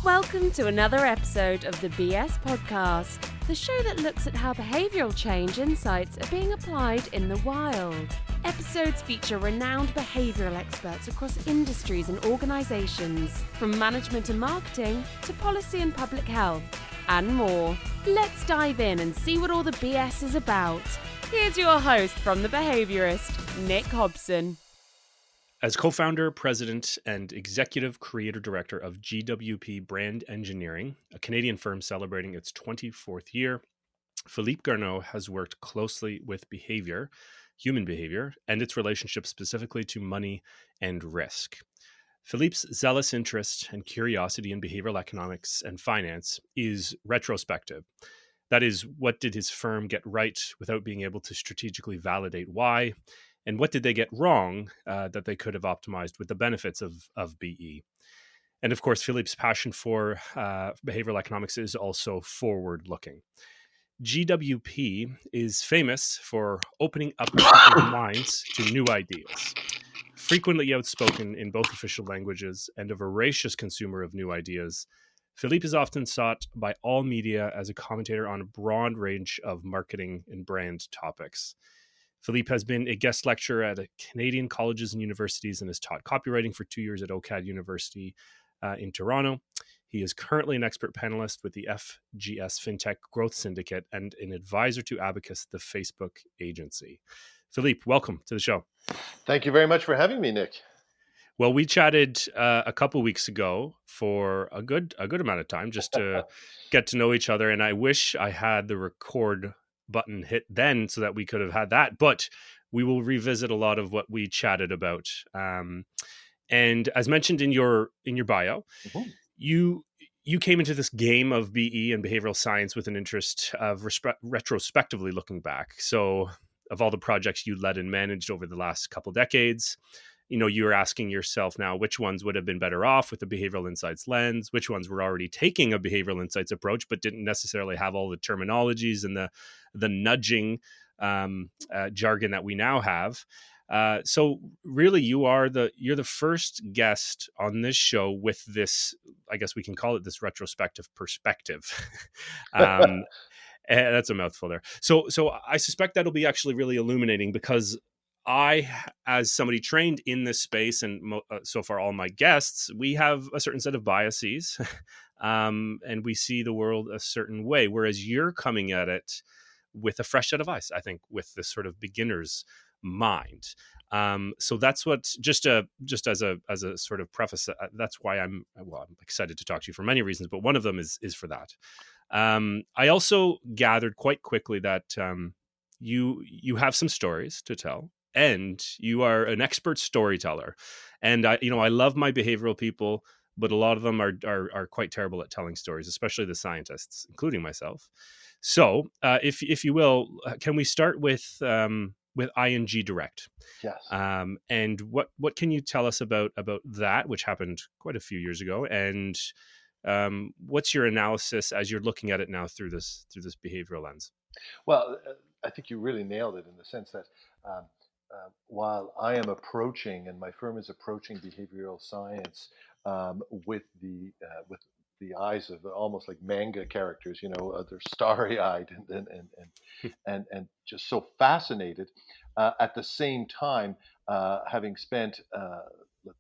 Welcome to another episode of the BS Podcast, the show that looks at how behavioural change insights are being applied in the wild. Episodes feature renowned behavioural experts across industries and organisations, from management and marketing to policy and public health, and more. Let's dive in and see what all the BS is about. Here's your host from The Behaviourist, Nick Hobson. As co-founder, president, and executive creator director of GWP Brand Engineering, a Canadian firm celebrating its 24th year, Philippe Garneau has worked closely with behavior, human behavior, and its relationship specifically to money and risk. Philippe's zealous interest and curiosity in behavioral economics and finance is retrospective. That is, what did his firm get right without being able to strategically validate why? And what did they get wrong that they could have optimized with the benefits of BE? And of course, Philippe's passion for behavioral economics is also forward-looking. GWP is famous for opening up people's minds to new ideas. Frequently outspoken in both official languages and a voracious consumer of new ideas, Philippe is often sought by all media as a commentator on a broad range of marketing and brand topics. Philippe has been a guest lecturer at Canadian colleges and universities and has taught copywriting for 2 years at OCAD University in Toronto. He is currently an expert panelist with the FGS FinTech Growth Syndicate and an advisor to Abacus, the Facebook agency. Philippe, welcome to the show. Thank you very much for having me, Nick. Well, we chatted a couple weeks ago for a good amount of time just to get to know each other, and I wish I had the record button hit then so that we could have had that, but we will revisit a lot of what we chatted about. And as mentioned in your bio, mm-hmm. you came into this game of BE and behavioral science with an interest of retrospectively looking back. So of all the projects you led and managed over the last couple decades, you're asking yourself now, which ones would have been better off with the behavioral insights lens, which ones were already taking a behavioral insights approach, but didn't necessarily have all the terminologies and the nudging jargon that we now have. So really you're the first guest on this show with this, I guess we can call it this retrospective perspective. That's a mouthful there. So I suspect that'll be actually really illuminating because I, as somebody trained in this space, and so far all my guests, we have a certain set of biases, and we see the world a certain way. Whereas you're coming at it with a fresh set of eyes, I think, with this sort of beginner's mind. So that's what just as a sort of preface. That's why I'm excited to talk to you for many reasons, but one of them is for that. I also gathered quite quickly that you have some stories to tell. And you are an expert storyteller. And I love my behavioral people, but a lot of them are quite terrible at telling stories, especially the scientists, including myself. So, if you will, can we start with ING Direct? Yes. And what can you tell us about that, which happened quite a few years ago, and what's your analysis as you're looking at it now through this behavioral lens? Well, I think you really nailed it in the sense that while I am approaching, and my firm is approaching behavioral science with the eyes of almost like manga characters, they're starry-eyed and just so fascinated. At the same time, having spent,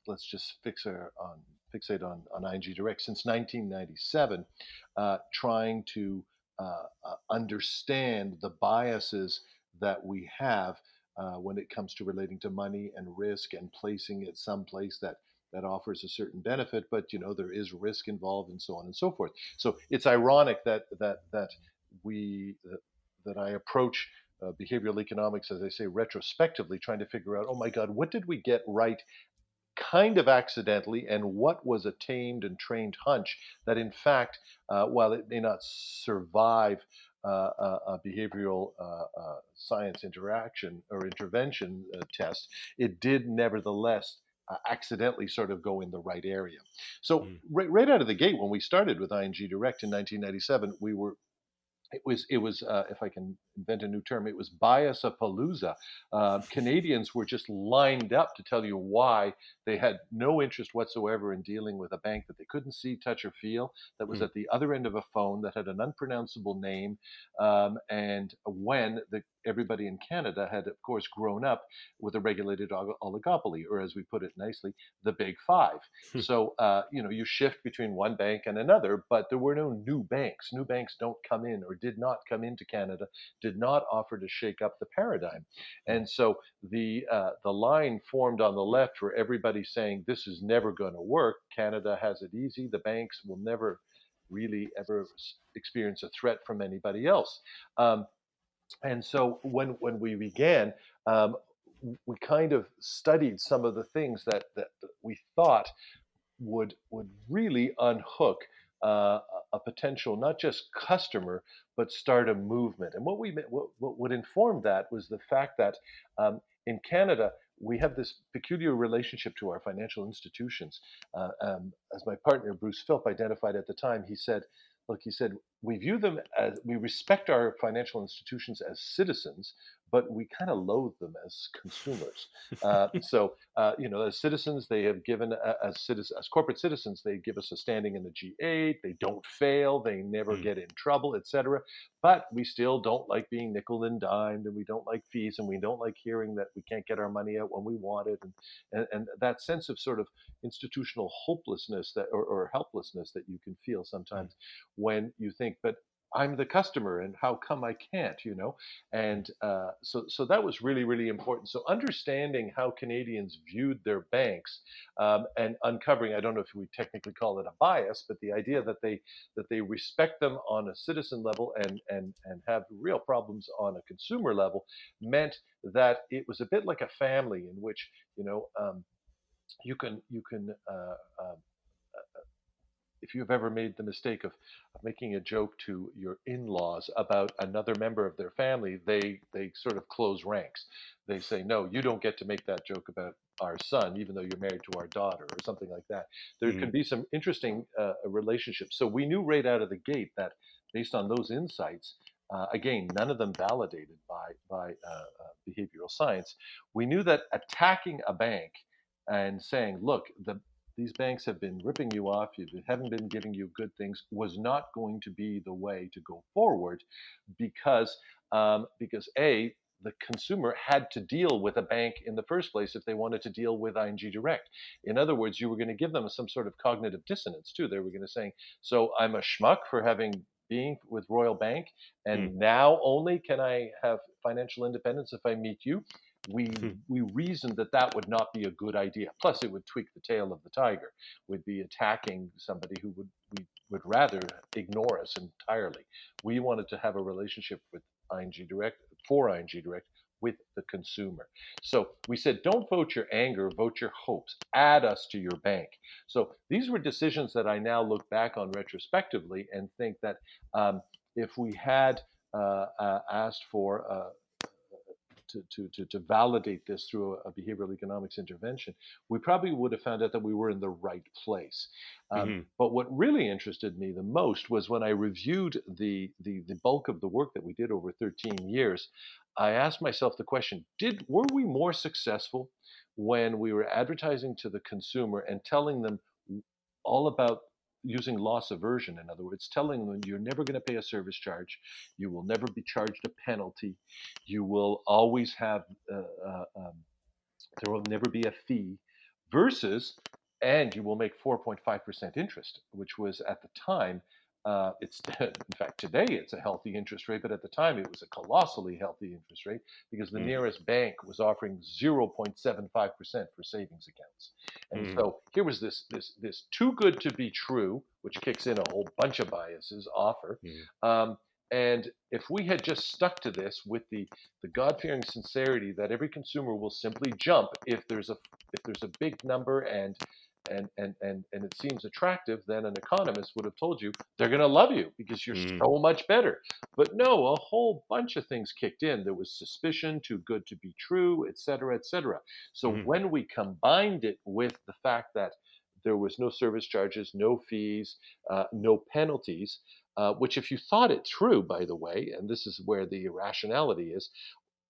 let's just fixate on ING Direct since 1997, trying to understand the biases that we have when it comes to relating to money and risk and placing it someplace that offers a certain benefit, but there is risk involved and so on and so forth. So it's ironic that I approach behavioral economics, as I say, retrospectively, trying to figure out, oh my God, what did we get right kind of accidentally, and what was a tamed and trained hunch that in fact, while it may not survive a behavioral science interaction or intervention test, it did nevertheless accidentally sort of go in the right area. So right out of the gate, when we started with ING Direct in 1997, it was if I can invent a new term, it was bias-a-palooza. Canadians were just lined up to tell you why they had no interest whatsoever in dealing with a bank that they couldn't see, touch, or feel, that was Mm. at the other end of a phone, that had an unpronounceable name, and when everybody in Canada had, of course, grown up with a regulated oligopoly, or as we put it nicely, the Big Five. So, you shift between one bank and another, but there were no new banks. New banks don't come in, or did not come into Canada, did not offer to shake up the paradigm. Mm. And so the line formed on the left where everybody's saying this is never going to work. Canada has it easy. The banks will never really ever experience a threat from anybody else. Um, and so when we began, um, we kind of studied some of the things that we thought would really unhook a potential not just customer but start a movement. And what would inform that was the fact that in Canada we have this peculiar relationship to our financial institutions. As my partner Bruce Philp identified at the time, he said, "Look," he said, "we view them as we respect our financial institutions as citizens, but we kind of loathe them as consumers." As citizens, they have given as corporate citizens, they give us a standing in the G8. They don't fail, they never Mm. get in trouble, etc. But we still don't like being nickel and dimed, and we don't like fees, and we don't like hearing that we can't get our money out when we want it, and that sense of sort of institutional hopelessness or helplessness that you can feel Mm. sometimes when you think, but I'm the customer, and how come I can't? And so that was really, really important. So understanding how Canadians viewed their banks, and uncovering, I don't know if we technically call it a bias, but the idea that they respect them on a citizen level and have real problems on a consumer level, meant that it was a bit like a family in which you can if you've ever made the mistake of making a joke to your in-laws about another member of their family, they sort of close ranks. They say, "No, you don't get to make that joke about our son, even though you're married to our daughter," or something like that. There can Mm. be some interesting relationships. So we knew right out of the gate that, based on those insights, again, none of them validated by behavioral science, we knew that attacking a bank and saying, "Look, these banks have been ripping you off, you haven't been giving you good things," was not going to be the way to go forward, because a the consumer had to deal with a bank in the first place if they wanted to deal with ING Direct. In other words, you were going to give them some sort of cognitive dissonance too. They were going to say, "So I'm a schmuck for having being with Royal Bank, Mm. and now only can I have financial independence if I meet you." we Mm. we reasoned that that would not be a good idea. Plus, it would tweak the tail of the tiger. We'd be attacking somebody who we would rather ignore us entirely. We wanted to have a relationship with ING Direct, for ING Direct, with the consumer. So we said, don't vote your anger, vote your hopes. Add us to your bank. So these were decisions that I now look back on retrospectively and think that, if we had asked for to validate this through a behavioral economics intervention, we probably would have found out that we were in the right place. Mhm. But what really interested me the most was when I reviewed the bulk of the work that we did over 13 years. I asked myself the question: were we more successful when we were advertising to the consumer and telling them all about using loss aversion? In other words, telling them you're never going to pay a service charge, you will never be charged a penalty, you will always have uh, uh, um, there will never be a fee, versus, and you will make 4.5% interest, which was at the time, it's in fact today it's a healthy interest rate, but at the time it was a colossally healthy interest rate because the Mm. nearest bank was offering 0.75% for savings accounts. And Mm. so here was this too good to be true, which kicks in a whole bunch of biases, offer. Mm. Um, and if we had just stuck to this with the God-fearing sincerity that every consumer will simply jump if there's a big number and it seems attractive, then an economist would have told you they're going to love you because you're Mm. so much better. But no, a whole bunch of things kicked in. There was suspicion, too good to be true, et cetera, et cetera. So Mhm. when we combined it with the fact that there was no service charges, no fees, no penalties, which if you thought it through, by the way, and this is where the irrationality is,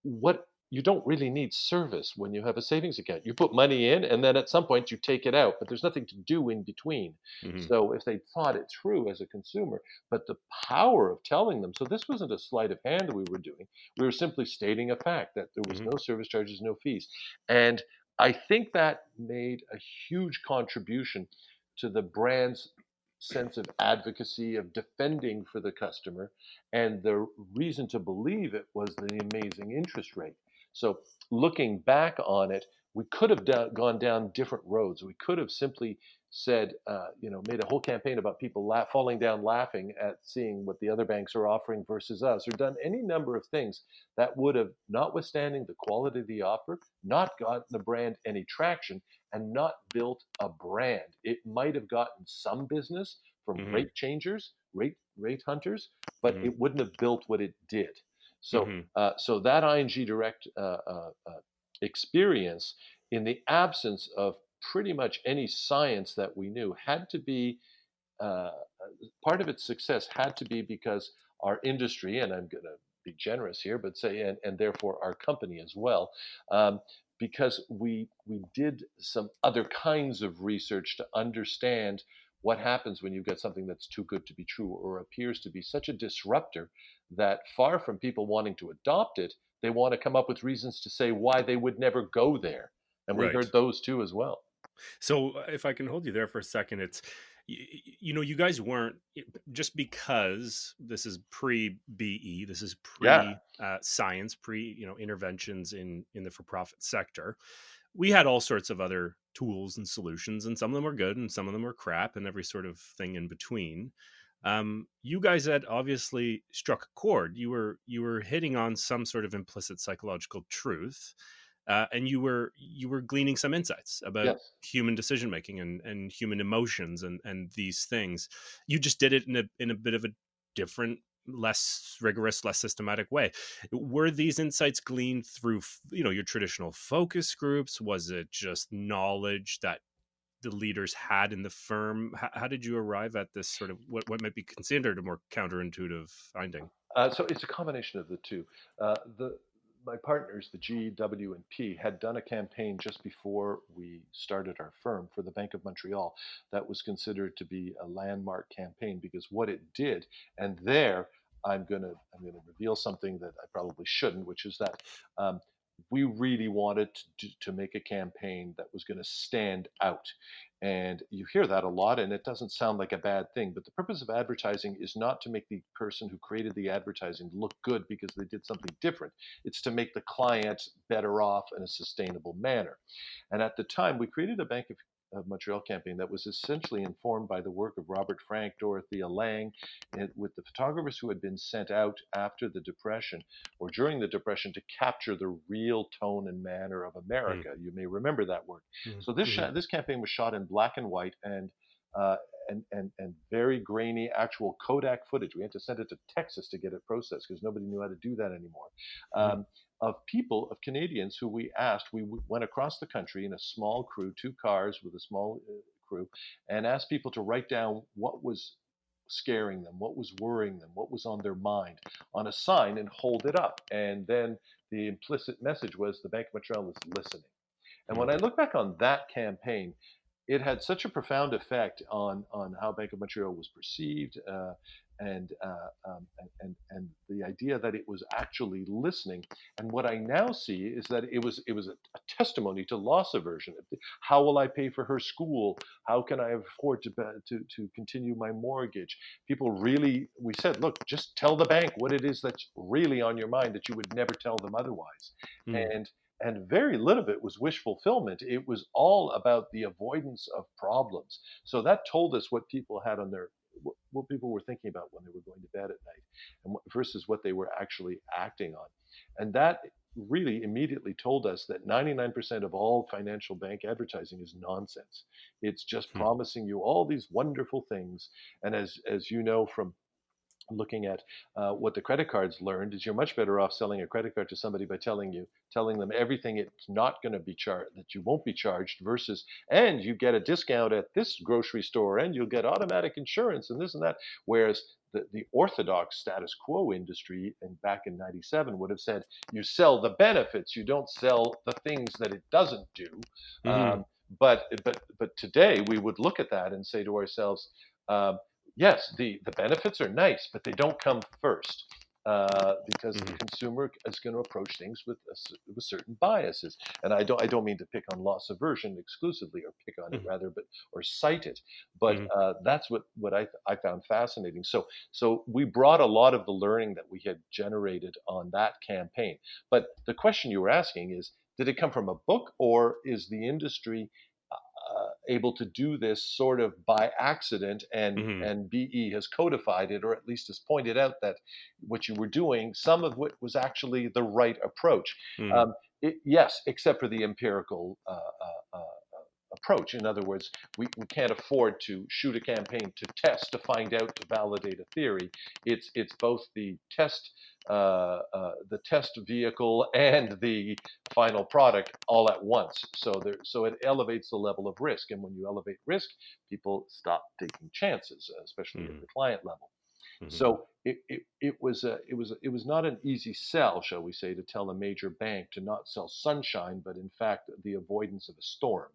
what you don't really need service when you have a savings account. You put money in and then at some point you take it out, but there's nothing to do in between. Hmm. So if they thought it through as a consumer, but the power of telling them, so this wasn't a sleight of hand that we were doing. We were simply stating a fact that there was Hmm. no service charges, no fees. And I think that made a huge contribution to the brand's sense of advocacy, of defending for the customer, and the reason to believe it was the amazing interest rate. So looking back on it, we could have gone down different roads. We could have simply said, made a whole campaign about people falling down laughing at seeing what the other banks are offering versus us, or done any number of things that would have, notwithstanding the quality of the offer, not gotten the brand any traction and not built a brand. It might have gotten some business from Hmm. rate changers, rate hunters, but Hmm. it wouldn't have built what it did. So, Hmm. so that ING Direct experience, in the absence of pretty much any science that we knew, had to be uh, part of its success had to be because our industry, and I'm going to be generous here, but say, and therefore our company as well, um, because we did some other kinds of research to understand what happens when you've got something that's too good to be true or appears to be such a disruptor that far from people wanting to adopt it, they want to come up with reasons to say why they would never go there. And we Right. heard those too as well. So if I can hold you there for a second, you guys weren't just because this is pre BE, this is Yeah. pre science, pre interventions in the for profit sector. We had all sorts of other tools and solutions, and some of them were good, and some of them were crap, and every sort of thing in between. You guys had obviously struck a chord. You were hitting on some sort of implicit psychological truth, and you were gleaning some insights about Yes. human decision making and human emotions and these things. You just did it in a bit of a different, less rigorous, less systematic way. Were these insights gleaned through your traditional focus groups? Was it just knowledge that the leaders had in the firm? How did you arrive at this sort of what might be considered a more counterintuitive finding? So it's a combination of the two. The My partners, the G, W, and P, had done a campaign just before we started our firm for the Bank of Montreal that was considered to be a landmark campaign because what it did, and there I'm gonna reveal something that I probably shouldn't, which is that we really wanted to make a campaign that was going to stand out. And you hear that a lot, and it doesn't sound like a bad thing. But the purpose of advertising is not to make the person who created the advertising look good because they did something different. It's to make the client better off in a sustainable manner. And at the time, we created a Bank of Montreal campaign that was essentially informed by the work of Robert Frank, Dorothea Lange, and with the photographers who had been sent out after the Depression or during the Depression to capture the real tone and manner of America. You may remember that work. So Mm-hmm. this campaign was shot in black and white uh, and very grainy actual Kodak footage. We had to send it to Texas to get it processed because nobody knew how to do that anymore. Mm-hmm. Of people, of Canadians who we asked, we went across the country in a small crew, 2 cars with a small crew, and asked people to write down what was scaring them, what was worrying them, what was on their mind on a sign and hold it up. And then the implicit message was the Bank of Montreal is listening. And when I look back on that campaign, it had such a profound effect on how Bank of Montreal was perceived, and, and the idea that it was actually listening. And what I now see is that it was a testimony to loss aversion. How will I pay for her school? How can I afford to continue my mortgage? People really, we said, look, just tell the bank what it is that's really on your mind that you would never tell them otherwise. Mm-hmm. And very little of it was wish fulfillment. It was all about the avoidance of problems. So that told us what people had on their what people were thinking about when they were going to bed at night, and versus what they were actually acting on. And that really immediately told us that 99% of all financial bank advertising is nonsense. It's just promising you all these wonderful things. And as you know from looking at what the credit cards learned is you're much better off selling a credit card to somebody by telling them everything it's not going to be charged, that you won't be charged, versus and you get a discount at this grocery store and you'll get automatic insurance and this and that. Whereas the orthodox status quo industry and back in 97 would have said you sell the benefits, you don't sell the things that it doesn't do. Hmm. But today we would look at that and say to ourselves, um, yes, the benefits are nice, but they don't come first. Because the Hmm. consumer is going to approach things with certain biases, and I don't mean to pick on loss aversion exclusively, or pick on it Hmm. rather, but or cite it, but Hmm. that's what I found fascinating. So we brought a lot of the learning that we had generated on that campaign. But the question you were asking is, did it come from a book, or is the industry able to do this sort of by accident, Hmm. and BE has codified it, or at least has pointed out that what you were doing, some of what was actually the right approach. Hmm. Um, yes, except for the empirical approach. In other words, we can't afford to shoot a campaign to test, to find out, to validate a theory. It's both the test vehicle and the final product all at once. So it elevates the level of risk, and when you elevate risk, people stop taking chances, especially at Hmm. the client level. Hmm. So it was not an easy sell, shall we say, to tell a major bank to not sell sunshine, but in fact the avoidance of a storm.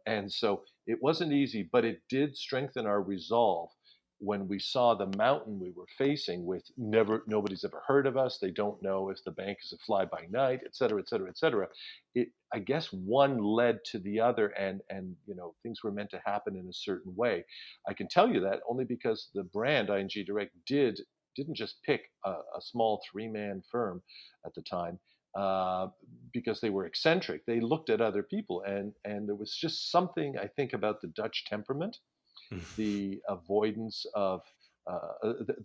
And so it wasn't easy, but it did strengthen our resolve when we saw the mountain we were facing, with nobody's ever heard of us. They don't know if the bank is a fly by night, et cetera, et cetera, et cetera. I guess one led to the other, and things were meant to happen in a certain way. I can tell you that only because the brand ING Direct didn't just pick a small three-man firm at the time, uh, because they were eccentric. They looked at other people, and there was just something, I think, about the Dutch temperament, the avoidance of.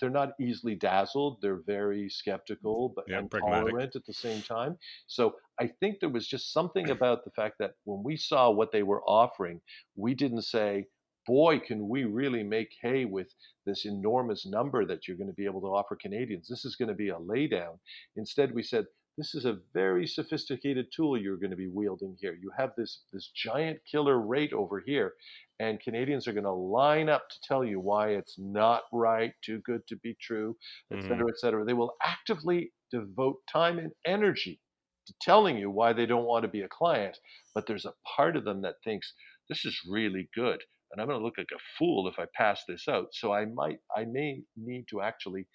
They're not easily dazzled. They're very skeptical, but Yeah, and pragmatic. tolerant at the same time. So I think there was just something about the fact that when we saw what they were offering, we didn't say, "Boy, can we really make hay with this enormous number that you're going to be able to offer Canadians? This is going to be a laydown." Instead, we said, "This is a very sophisticated tool you're going to be wielding here. You have this giant killer rate over here, and Canadians are going to line up to tell you why it's not right, too good to be true, et Hmm. cetera, et cetera." They will actively devote time and energy to telling you why they don't want to be a client. But there's a part of them that thinks this is really good, and I'm going to look like a fool if I pass this out. So I may need to actually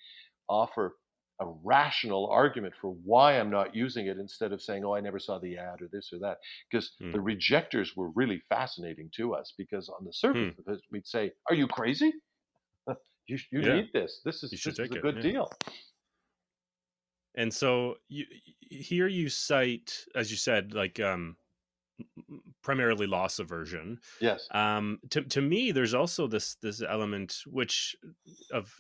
offer a rational argument for why I'm not using it, instead of saying, "Oh, I never saw the ad," or this or that. Because the rejectors were really fascinating to us, because on the surface Hmm. of it, we'd say, "Are you crazy? You Yeah, need this. This you is should this is take a it. good Yeah. deal." And so here you cite, as you said, like primarily loss aversion. Yes. To me, there's also this element which of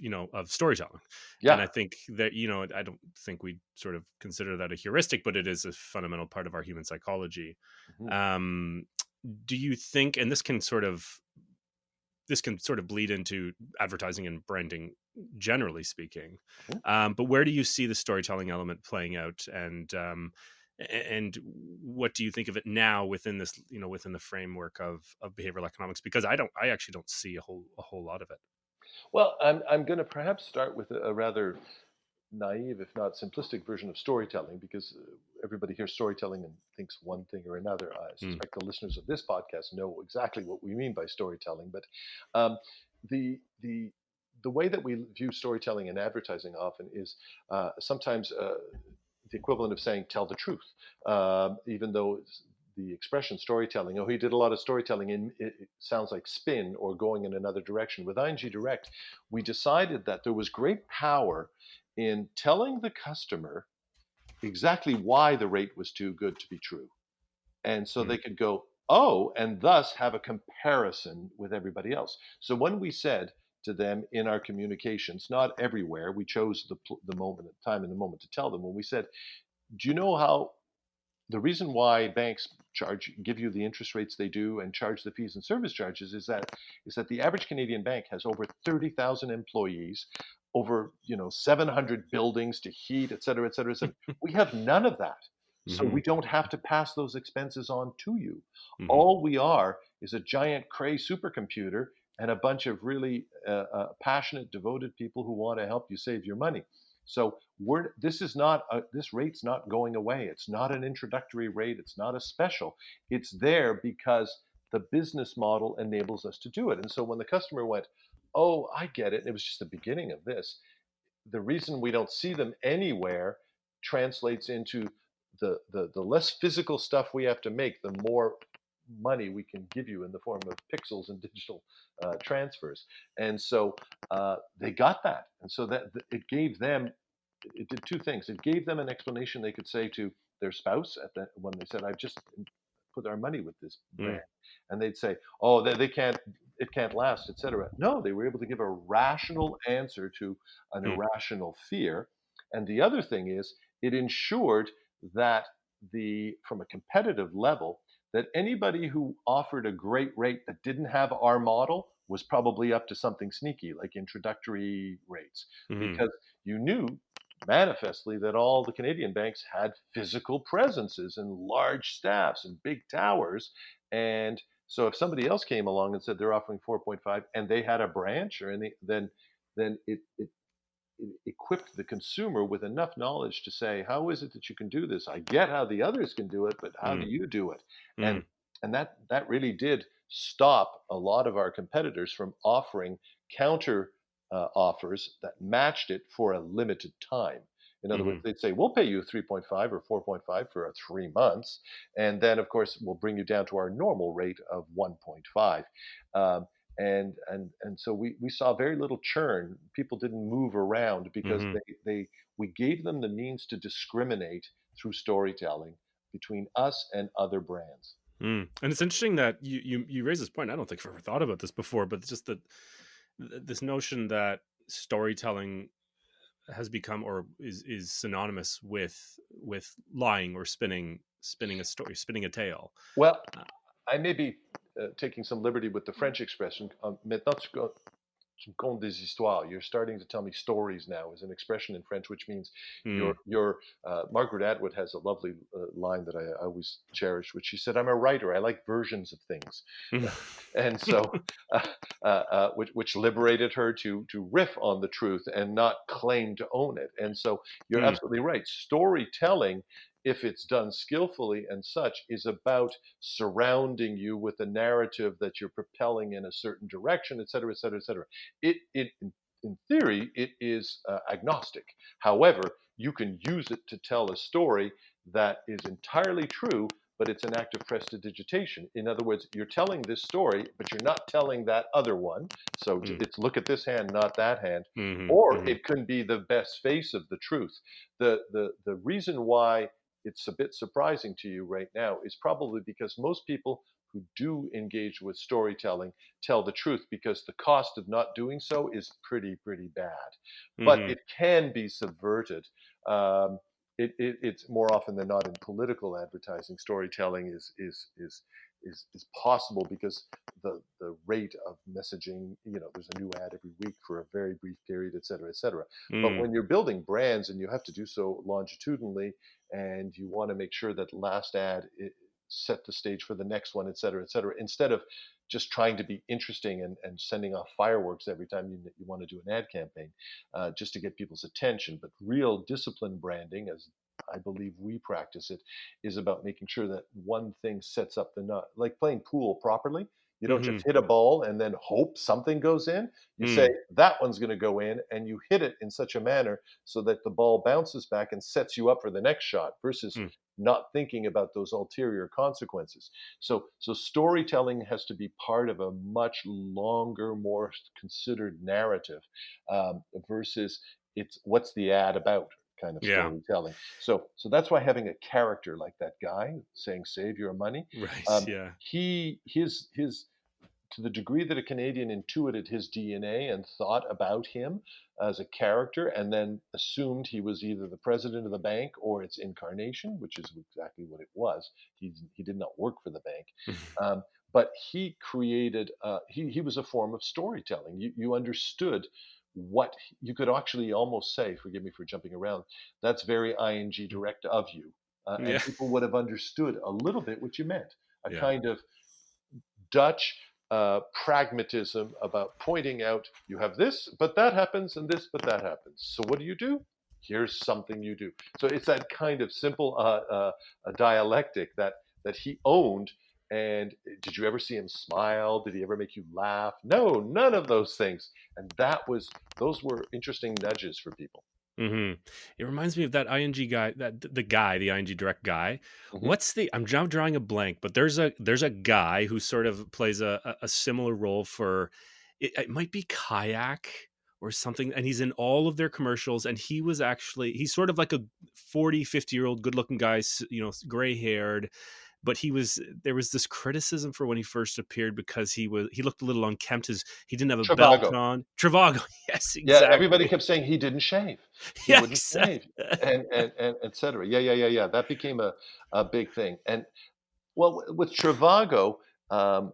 storytelling, and Yeah. I think that I don't think we sort of consider that a heuristic, but it is a fundamental part of our human psychology. Mhm. Um, do you think, and this can sort of bleed into advertising and branding, generally speaking. Mhm. But where do you see the storytelling element playing out, and what do you think of it now within this, within the framework of behavioral economics? Because I actually don't see a whole lot of it. Well, I'm going to perhaps start with a rather naive, if not simplistic, version of storytelling, because everybody hears storytelling and thinks one thing or another. I Mm, suspect the listeners of this podcast know exactly what we mean by storytelling. But um, the the the way that we view storytelling in advertising often is sometimes the equivalent of saying "tell the truth," even though the expression storytelling, "oh, he did a lot of storytelling," and it sounds like spin or going in another direction. With ING Direct, we decided that there was great power in telling the customer exactly why the rate was too good to be true. And so mm, they could go, "Oh," and thus have a comparison with everybody else. So when we said to them in our communications, not everywhere, we chose the moment, time, and the moment to tell them. When we said, "Do you know how the reason why banks give you the interest rates they do and charge the fees and service charges is that the average Canadian bank has over 30,000 employees, over 700 buildings to heat, et cetera, et cetera, et cetera. We have none of that. So Hmm. we don't have to pass those expenses on to you. Hmm. All we are is a giant Cray supercomputer and a bunch of really passionate, devoted people who want to help you save your money. So this rate's not going away. It's not an introductory rate. It's not a special. It's there because the business model enables us to do it. And so when the customer went, "Oh, I get it," it was just the beginning of this. The reason we don't see them anywhere translates into the less physical stuff we have to make, the more money we can give you in the form of pixels and digital transfers. And so they got that, and so that it gave them. It did two things. It gave them an explanation they could say to their spouse when they said, "I've just put our money with this Mm. brand," and they'd say, "Oh, they can't. It can't last, etc." No, they were able to give a rational answer to an Mm. irrational fear. And the other thing is, it ensured that from a competitive level, that anybody who offered a great rate that didn't have our model was probably up to something sneaky, like introductory rates, Hmm. because you knew manifestly that all the Canadian banks had physical presences and large staffs and big towers. And so if somebody else came along and said they're offering 4.5 and they had a branch or any, then it equipped the consumer with enough knowledge to say, how is it that you can do this? I get how the others can do it, but how do Mm. you do it? And Mm. that really did stop a lot of our competitors from offering counter offers that matched it for a limited time. In other words, Hmm. they'd say, we'll pay you 3.5 or 4.5 for 3 months. And then, of course, we'll bring you down to our normal rate of 1.5. Um, and so we saw very little churn. People didn't move around because Hmm. we gave them the means to discriminate through storytelling between us and other brands. Mm. And it's interesting that you raise this point. I don't think I've ever thought about this before, but it's just that this notion that storytelling has become or is synonymous with lying or spinning a story, spinning a tale. Well, Uh, I may be taking some liberty with the French expression. Maintenant, tu me contes des histoires. You're starting to tell me stories now, is an expression in French which means mm. Margaret Atwood has a lovely line that I always cherish, which she said, "I'm a writer. I like versions of things," and so which liberated her to riff on the truth and not claim to own it. And so you're Mm. absolutely right. Storytelling, if it's done skillfully and such, is about surrounding you with a narrative that you're propelling in a certain direction, et cetera, et cetera, et cetera. It in theory, it is agnostic. However, you can use it to tell a story that is entirely true, but it's an act of prestidigitation. In other words, you're telling this story, but you're not telling that other one. So Mm. it's look at this hand, not that hand. Hmm. Or Hmm. it can be the best face of the truth. The reason why it's a bit surprising to you right now is probably because most people who do engage with storytelling tell the truth, because the cost of not doing so is pretty bad. But Hmm. it can be subverted. Um, it's more often than not in political advertising. Storytelling is possible because the rate of messaging. There's a new ad every week for a very brief period, et cetera, et cetera. But Mm. when you're building brands and you have to do so longitudinally, and you want to make sure that last ad set the stage for the next one, et cetera, instead of just trying to be interesting and sending off fireworks every time you want to do an ad campaign, just to get people's attention. But real discipline branding, as I believe we practice it, is about making sure that one thing sets up the nut. Like playing pool properly. You don't Hmm. just hit a ball and then hope something goes in. You say, Mm. that one's going to go in, and you hit it in such a manner so that the ball bounces back and sets you up for the next shot, versus Mm. not thinking about those ulterior consequences. So storytelling has to be part of a much longer, more considered narrative, versus it's what's the ad about kind of Yeah. storytelling. So that's why having a character like that guy saying "save your money," Right. um, Yeah. he his to the degree that a Canadian intuited his DNA and thought about him as a character, and then assumed he was either the president of the bank or its incarnation, which is exactly what it was. He did not work for the bank. Um, but he created, he was a form of storytelling. You understood what you could actually almost say, forgive me for jumping around, that's very ING direct of you. Yeah. And people would have understood a little bit what you meant. A Yeah. kind of Dutch pragmatism about pointing out you have this, but that happens, and this, but that happens. So what do? Here's something you do. So it's that kind of simple dialectic that he owned. And did you ever see him smile? Did he ever make you laugh? No, none of those things. And those were interesting nudges for people. Mm-hmm. It reminds me of that ING guy, the ING direct guy. Hmm. I'm now drawing a blank, but there's a guy who sort of plays a similar role for it might be Kayak or something, and he's in all of their commercials, and he's sort of like a 50-year-old good looking guy, gray haired, but there was this criticism for when he first appeared because he looked a little unkempt. He didn't have a belt Trivago. on. Trivago, yes, Yeah, everybody exactly. kept saying he didn't shave. He wouldn't Yes. shave, and et cetera. Yeah. That became a big thing. And well, with Trivago, um,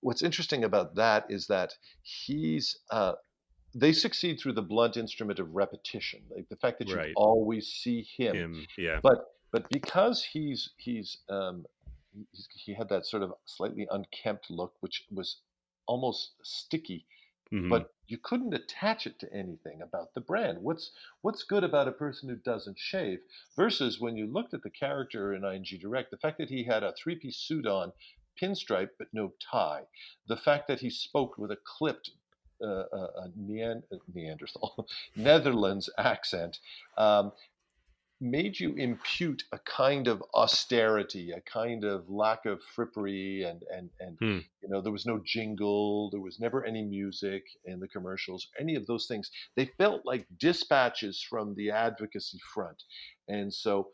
what's interesting about that is that he's they succeed through the blunt instrument of repetition, like the fact that you Right. always see him. Him. Yeah. But because he had that sort of slightly unkempt look, which was almost sticky, Hmm. but you couldn't attach it to anything about the brand. What's good about a person who doesn't shave versus when you looked at the character in ING Direct, the fact that he had a three-piece suit on, pinstripe but no tie, the fact that he spoke with a clipped Neanderthal Netherlands accent, um, made you impute a kind of austerity, a kind of lack of frippery, and Hmm. there was no jingle, there was never any music in the commercials, any of those things. They felt like dispatches from the advocacy front, and so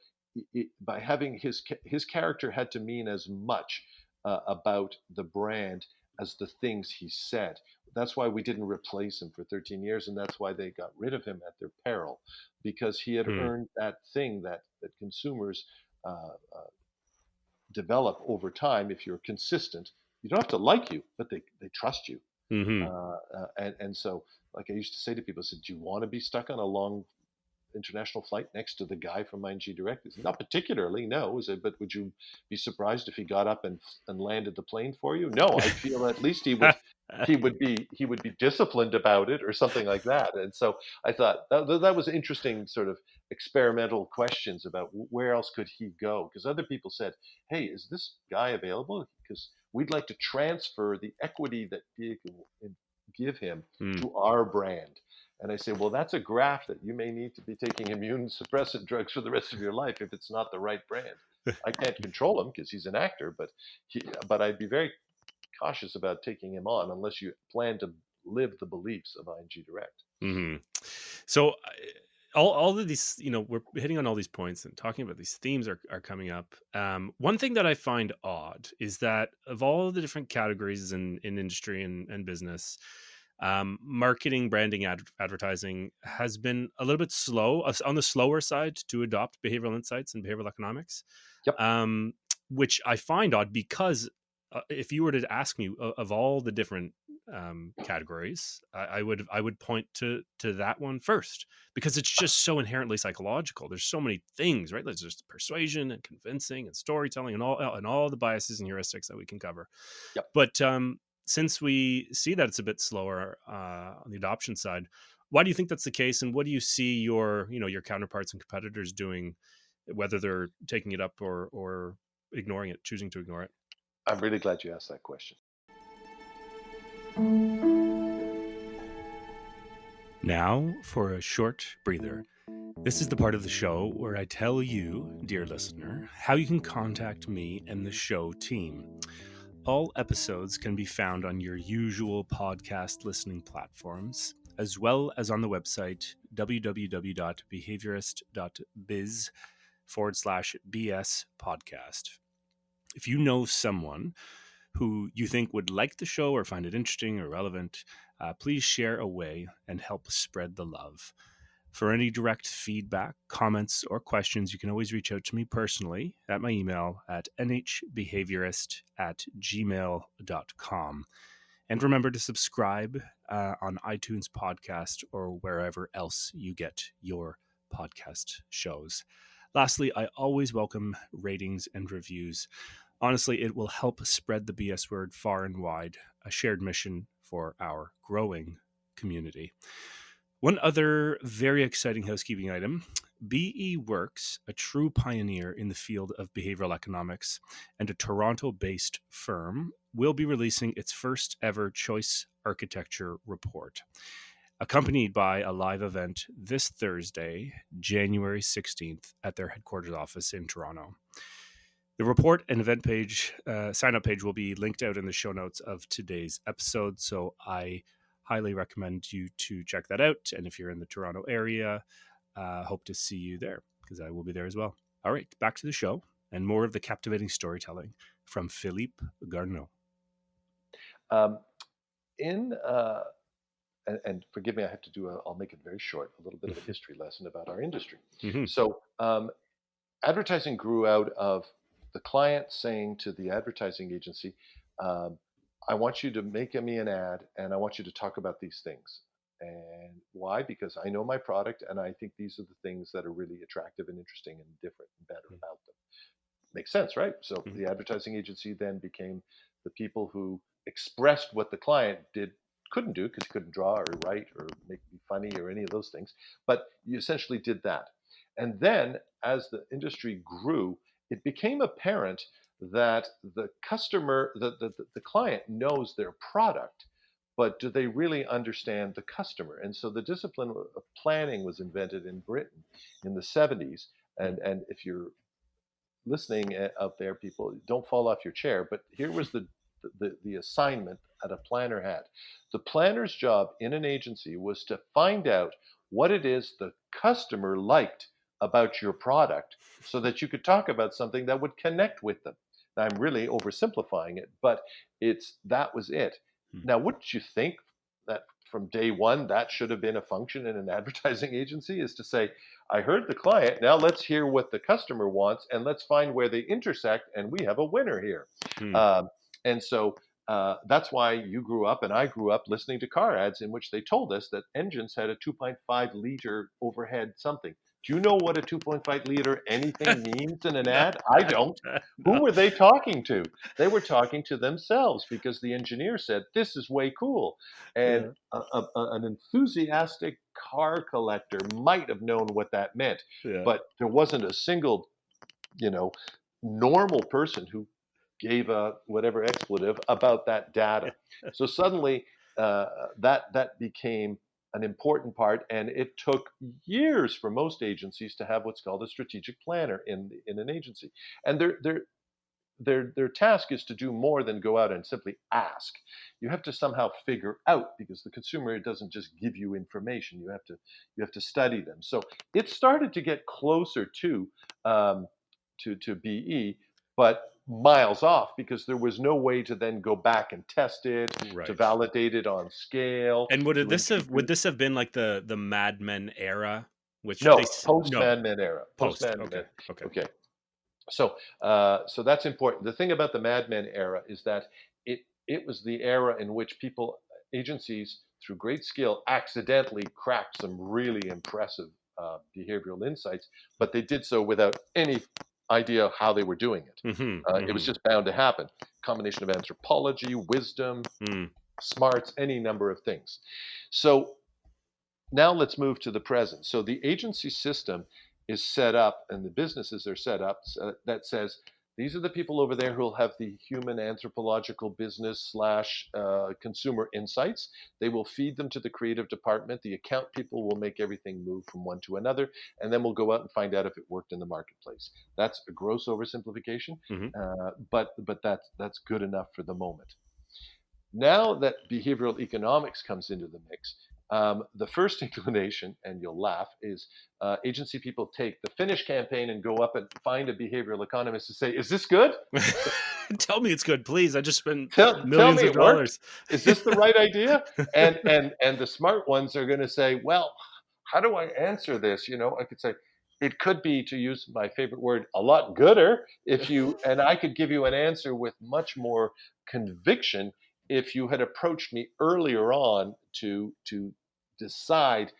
by having his character had to mean as much about the brand as the things he said. That's why we didn't replace him for 13 years, and that's why they got rid of him at their peril, because he had Hmm. earned that thing that consumers develop over time. If you're consistent, you don't have to like you, but they trust you. Hmm. And so, like I used to say to people, I said, "Do you want to be stuck on a long international flight next to the guy from ING Direct?" He said, "Not particularly, no." I said, "But would you be surprised if he got up and landed the plane for you?" "No, I feel at least he would be disciplined about it or something like that." And so I thought that was interesting, sort of experimental questions about where else could he go, because other people said, "Hey, is this guy available? Because we'd like to transfer the equity that we can give him Hmm. to our brand." And I say, well, that's a graph that you may need to be taking immune suppressant drugs for the rest of your life if it's not the right brand. I can't control him because he's an actor, but I'd be very cautious about taking him on unless you plan to live the beliefs of ING Direct. Hmm. So all of these, we're hitting on all these points and talking about these themes are coming up. One thing that I find odd is that of all the different categories in industry and business, marketing, branding, advertising has been a little bit slow, on the slower side to adopt behavioral insights and behavioral economics, Yep. um, which I find odd because if you were to ask me of all the different categories, I would point to that one first because it's just so inherently psychological. There's so many things, right? There's just persuasion and convincing and storytelling and all the biases and heuristics that we can cover. Yep. But since we see that it's a bit slower on the adoption side, why do you think that's the case? And what do you see your counterparts and competitors doing, whether they're taking it up or ignoring it, choosing to ignore it? I'm really glad you asked that question. Now for a short breather. This is the part of the show where I tell you, dear listener, how you can contact me and the show team. All episodes can be found on your usual podcast listening platforms, as well as on the website www.behaviorist.biz/BS podcast. If you know someone who you think would like the show or find it interesting or relevant, please share away and help spread the love. For any direct feedback, comments, or questions, you can always reach out to me personally at my email at nhbehaviorist@gmail.com. And remember to subscribe on iTunes Podcast or wherever else you get your podcast shows. Lastly, I always welcome ratings and reviews. Honestly, it will help spread the BS word far and wide, a shared mission for our growing community. One other very exciting housekeeping item: BE Works, a true pioneer in the field of behavioral economics and a Toronto-based firm, will be releasing its first ever choice architecture report, accompanied by a live event this Thursday, January 16th, at their headquarters office in Toronto. The report and event page, sign-up page will be linked out in the show notes of today's episode, so I highly recommend you to check that out. And if you're in the Toronto area, hope to see you there, because I will be there as well. All right, back to the show and more of the captivating storytelling from Philippe Garneau. And forgive me, I have to I'll make it very short, a little bit of a history lesson about our industry. Mm-hmm. So advertising grew out of the client saying to the advertising agency, I want you to make me an ad and I want you to talk about these things. And why? Because I know my product and I think these are the things that are really attractive and interesting and different and better about them. Makes sense, right? So the advertising agency then became the people who expressed what the client couldn't do, because he couldn't draw or write or make it funny or any of those things. But you essentially did that. And then as the industry grew, it became apparent that the customer, the client knows their product, but do they really understand the customer? And so the discipline of planning was invented in Britain in the 70s. And if you're listening out there, people, don't fall off your chair, but here was the assignment that a planner had. The planner's job in an agency was to find out what it is the customer liked about your product so that you could talk about something that would connect with them. Now, I'm really oversimplifying it, but that was it. Now, wouldn't you think that from day one that should have been a function in an advertising agency, is to say, I heard the client, now let's hear what the customer wants and let's find where they intersect and we have a winner here. And so that's why you grew up and I grew up listening to car ads in which they told us that engines had a 2.5 liter overhead something. Do you know what a 2.5 liter anything means in an ad? I don't. Who were they talking to? They were talking to themselves, because the engineer said, this is way cool. And an enthusiastic car collector might have known what that meant. But there wasn't a single, normal person who gave a whatever expletive about that data. So suddenly that became an important part, and it took years for most agencies to have what's called a strategic planner in an agency. And their task is to do more than go out and simply ask. You have to somehow figure out, because the consumer doesn't just give you information. You have to study them. So it started to get closer to BE, but miles off, because there was no way to then go back and test it, to validate it on scale. And would this have been like the Mad Men era? Post Mad Men era. Post Mad Men. Okay. So that's important. The thing about the Mad Men era is that it was the era in which agencies, through great skill, accidentally cracked some really impressive behavioral insights, but they did so without any idea of how they were doing it. It was just bound to happen. Combination of anthropology, wisdom, smarts, any number of things. So now let's move to the present. So the agency system is set up, and the businesses are set up that says, these are the people over there who will have the human anthropological business / consumer insights. They will feed them to the creative department. The account people will make everything move from one to another, and then we'll go out and find out if it worked in the marketplace. That's a gross oversimplification, but that's good enough for the moment. Now that behavioral economics comes into the mix, The first inclination, and you'll laugh, is agency people take the Finnish campaign and go up and find a behavioral economist to say, "Is this good? Tell me it's good, please. I just spent Tell millions me of it worked. dollars." Is this the right idea?" And the smart ones are going to say, "Well, how do I answer this? I could say it could be, to use my favorite word, a lot gooder if you and I could give you an answer with much more conviction if you had approached me earlier on to decide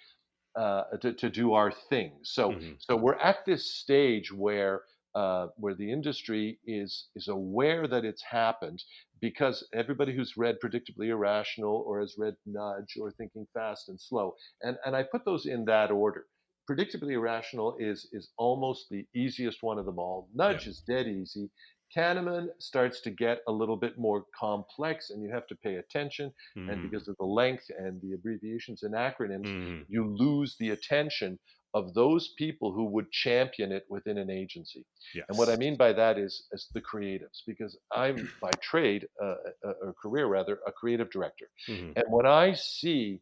to do our thing. So Hmm. so we're at this stage where the industry is aware that it's happened, because everybody who's read Predictably Irrational or has read Nudge or Thinking Fast and Slow, and I put those in that order. Predictably Irrational is almost the easiest one of them all. Yeah. Nudge is dead easy. Kahneman starts to get a little bit more complex, and you have to pay attention. And Hmm. because of the length and the abbreviations and acronyms, Hmm. you lose the attention of those people who would champion it within an agency. And what I Yes. mean by that is as the creatives, because I'm by trade, or career rather, a creative director. Hmm. And when I see,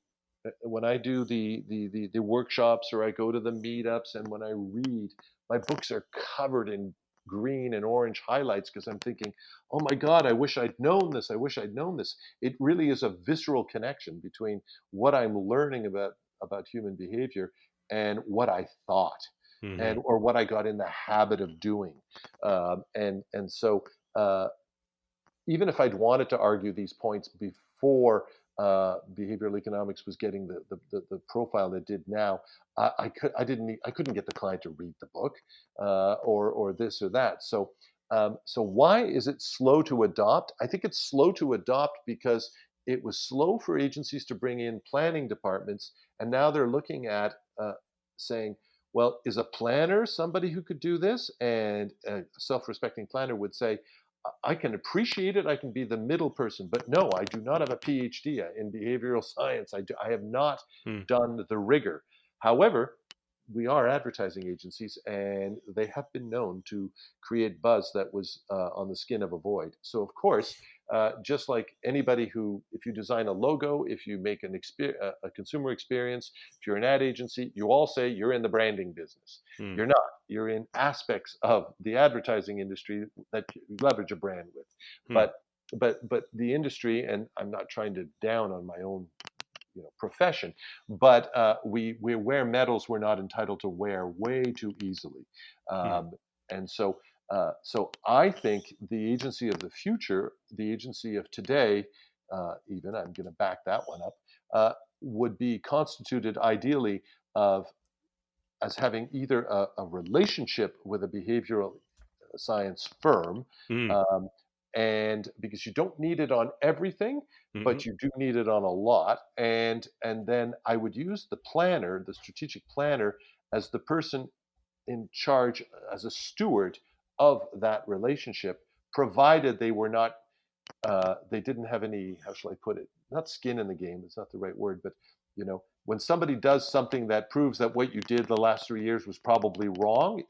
when I do the workshops, or I go to the meetups, and when I read, my books are covered in green and orange highlights, because I'm thinking, oh my God, I wish I'd known this. I wish I'd known this. It really is a visceral connection between what I'm learning about human behavior and what I thought, Hmm. and or what I got in the habit of doing. And so even if I'd wanted to argue these points before behavioral economics was getting the profile it did now, I couldn't get the client to read the book, or this or that. So why is it slow to adopt? I think it's slow to adopt because it was slow for agencies to bring in planning departments, and now they're looking at saying, well, is a planner somebody who could do this? And a self-respecting planner would say, I can appreciate it. I can be the middle person, but no, I do not have a PhD in behavioral science. I have not Hmm. done the rigor. However, we are advertising agencies, and they have been known to create buzz that was on the skin of a void. So, of course, just like anybody who, if you design a logo, if you make a consumer experience, if you're an ad agency, you all say you're in the branding business. Hmm. You're not. You're in aspects of the advertising industry that you leverage a brand with. Hmm. But but the industry, and I'm not trying to down on my own profession, but we wear medals we're not entitled to wear way too easily. Hmm. Um, and so I think the agency of the future, the agency of today, even I'm going to back that one up, would be constituted ideally of as having either a relationship with a behavioral science firm, Hmm. um, and because you don't need it on everything, Hmm. but you do need it on a lot, and then I would use the planner, the strategic planner, as the person in charge, as a steward of that relationship, provided they didn't have any, how shall I put it, not skin in the game, it's not the right word, but when somebody does something that proves that what you did the last 3 years was probably wrong,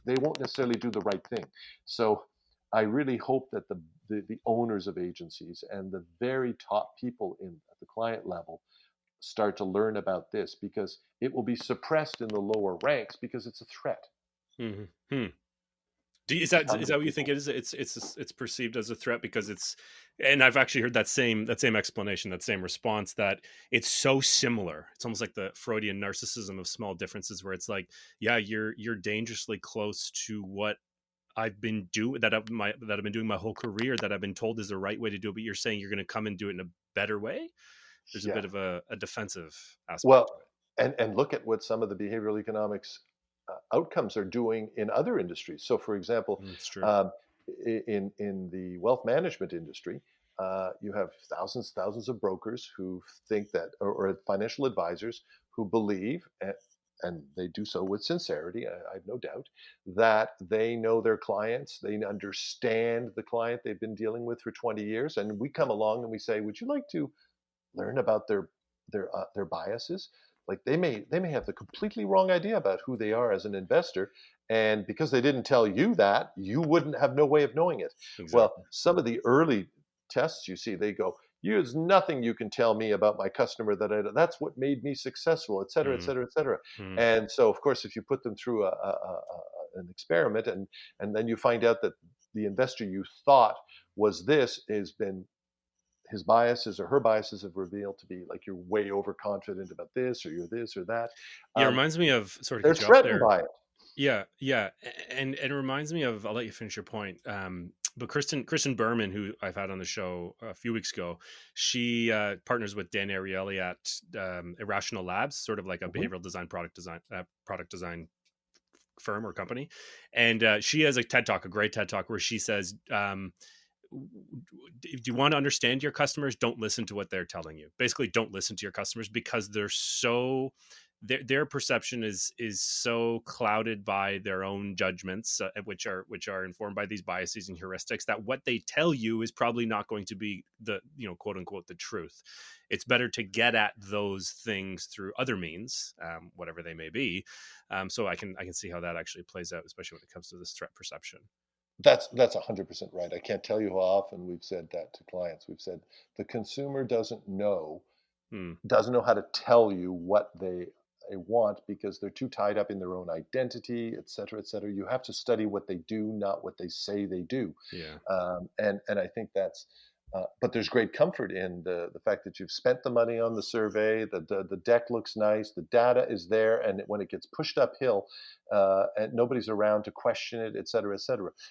they won't necessarily do the right thing. So I really hope that the owners of agencies and the very top people at the client level start to learn about this, because it will be suppressed in the lower ranks because it's a threat Hmm. Hmm. to Is younger that what you think people. it is? It's perceived as a threat because it's, and I've actually heard that same explanation, that same response, that it's so similar. It's almost like the Freudian narcissism of small differences, where it's like, yeah, you're dangerously close to what I've been doing, that I've been doing my whole career, that I've been told is the right way to do it, but you're saying you're going to come and do it in a better way. There's a Yeah. bit of a defensive aspect Well, to it. and look at what some of the behavioral economics outcomes are doing in other industries. So, for example, It's true. um, in the wealth management industry, you have thousands of brokers who think that, or financial advisors who believe, and they do so with sincerity, I have no doubt, that they know their clients, they understand the client they've been dealing with for 20 years. And we come along and we say, would you like to learn about their biases? Like they may have the completely wrong idea about who they are as an investor, and because they didn't tell you that, you wouldn't have no way of knowing it. Well, Exactly. some of the early tests you see, they go, There's nothing you can tell me about my customer that's what made me successful, et cetera, et Mm, cetera, et cetera. mm. And so, of course, if you put them through an experiment, and then you find out that the investor you thought was this has been his biases or her biases have revealed to be like you're way overconfident about this or you're this or that. Yeah, it Um, reminds me of, sorry to they're cut you off threatened there. by it. Yeah, yeah, and it reminds me of. I'll let you finish your point. But Kristen Berman, who I've had on the show a few weeks ago, she partners with Dan Ariely at Irrational Labs, sort of like a Mhm. behavioral design product design firm or company, and she has a TED talk, a great TED talk, where she says, "If you want to understand your customers, don't listen to what they're telling you. Basically, don't listen to your customers because they're so." Their perception is so clouded by their own judgments, which are informed by these biases and heuristics, that what they tell you is probably not going to be the, quote unquote, the truth. It's better to get at those things through other means, whatever they may be. So I can see how that actually plays out, especially when it comes to this threat perception. That's 100% right. I can't tell you how often we've said that to clients. We've said the consumer Hmm. doesn't know how to tell you what they want because they're too tied up in their own identity, et cetera, et cetera. You have to study what they do, not what they say they do. Yeah. And I think that's, but there's great comfort in the fact that you've spent the money on the survey, the deck looks nice, the data is there, and when it gets pushed uphill and nobody's around to question it, et cetera,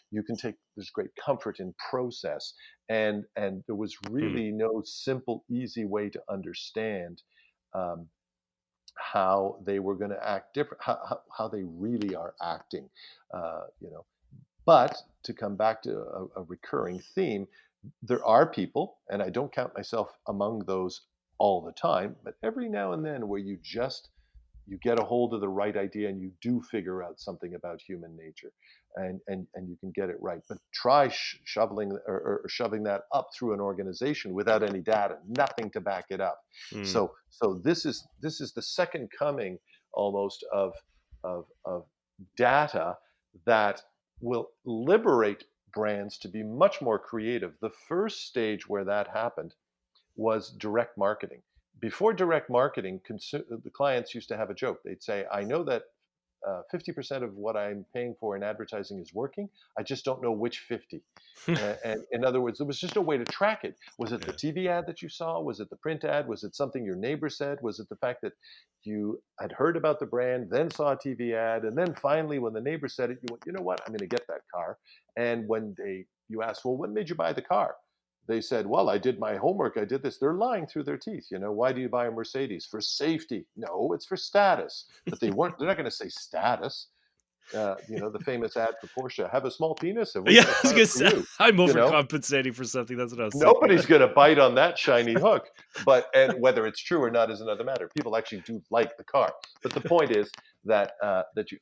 you can take, there's great comfort in process. And there was Hmm. really no simple, easy way to understand um, how they were going to act different, how they really are acting, you know. But to come back to a recurring theme, there are people, and I don't count myself among those all the time, but every now and then where you get a hold of the right idea and you do figure out something about human nature, and you can get it right. But try shoveling or shoving that up through an organization without any data, nothing to back it up. Hmm. So this is the second coming almost of data that will liberate brands to be much more creative. The first stage where that happened was direct marketing. Before direct marketing, the clients used to have a joke. They'd say, I know that 50% of what I'm paying for in advertising is working. I just don't know which 50. And in other words, there was just no way to track it. Was it the Yeah. TV ad that you saw? Was it the print ad? Was it something your neighbor said? Was it the fact that you had heard about the brand, then saw a TV ad, and then finally, when the neighbor said it, you went, you know what? I'm going to get that car. And when you asked, well, what made you buy the car? They said, well, I did my homework. I did this. They're lying through their teeth. Why do you buy a Mercedes? For safety. No, it's for status. But they're not going to say status. The famous ad for Porsche, have a small penis and we Yeah, got a I was car gonna for say, you. I'm You know, overcompensating for something. That's what I was thinking. nobody's going to bite on that shiny hook. And whether it's true or not is another matter. People actually do like the car. But the point is that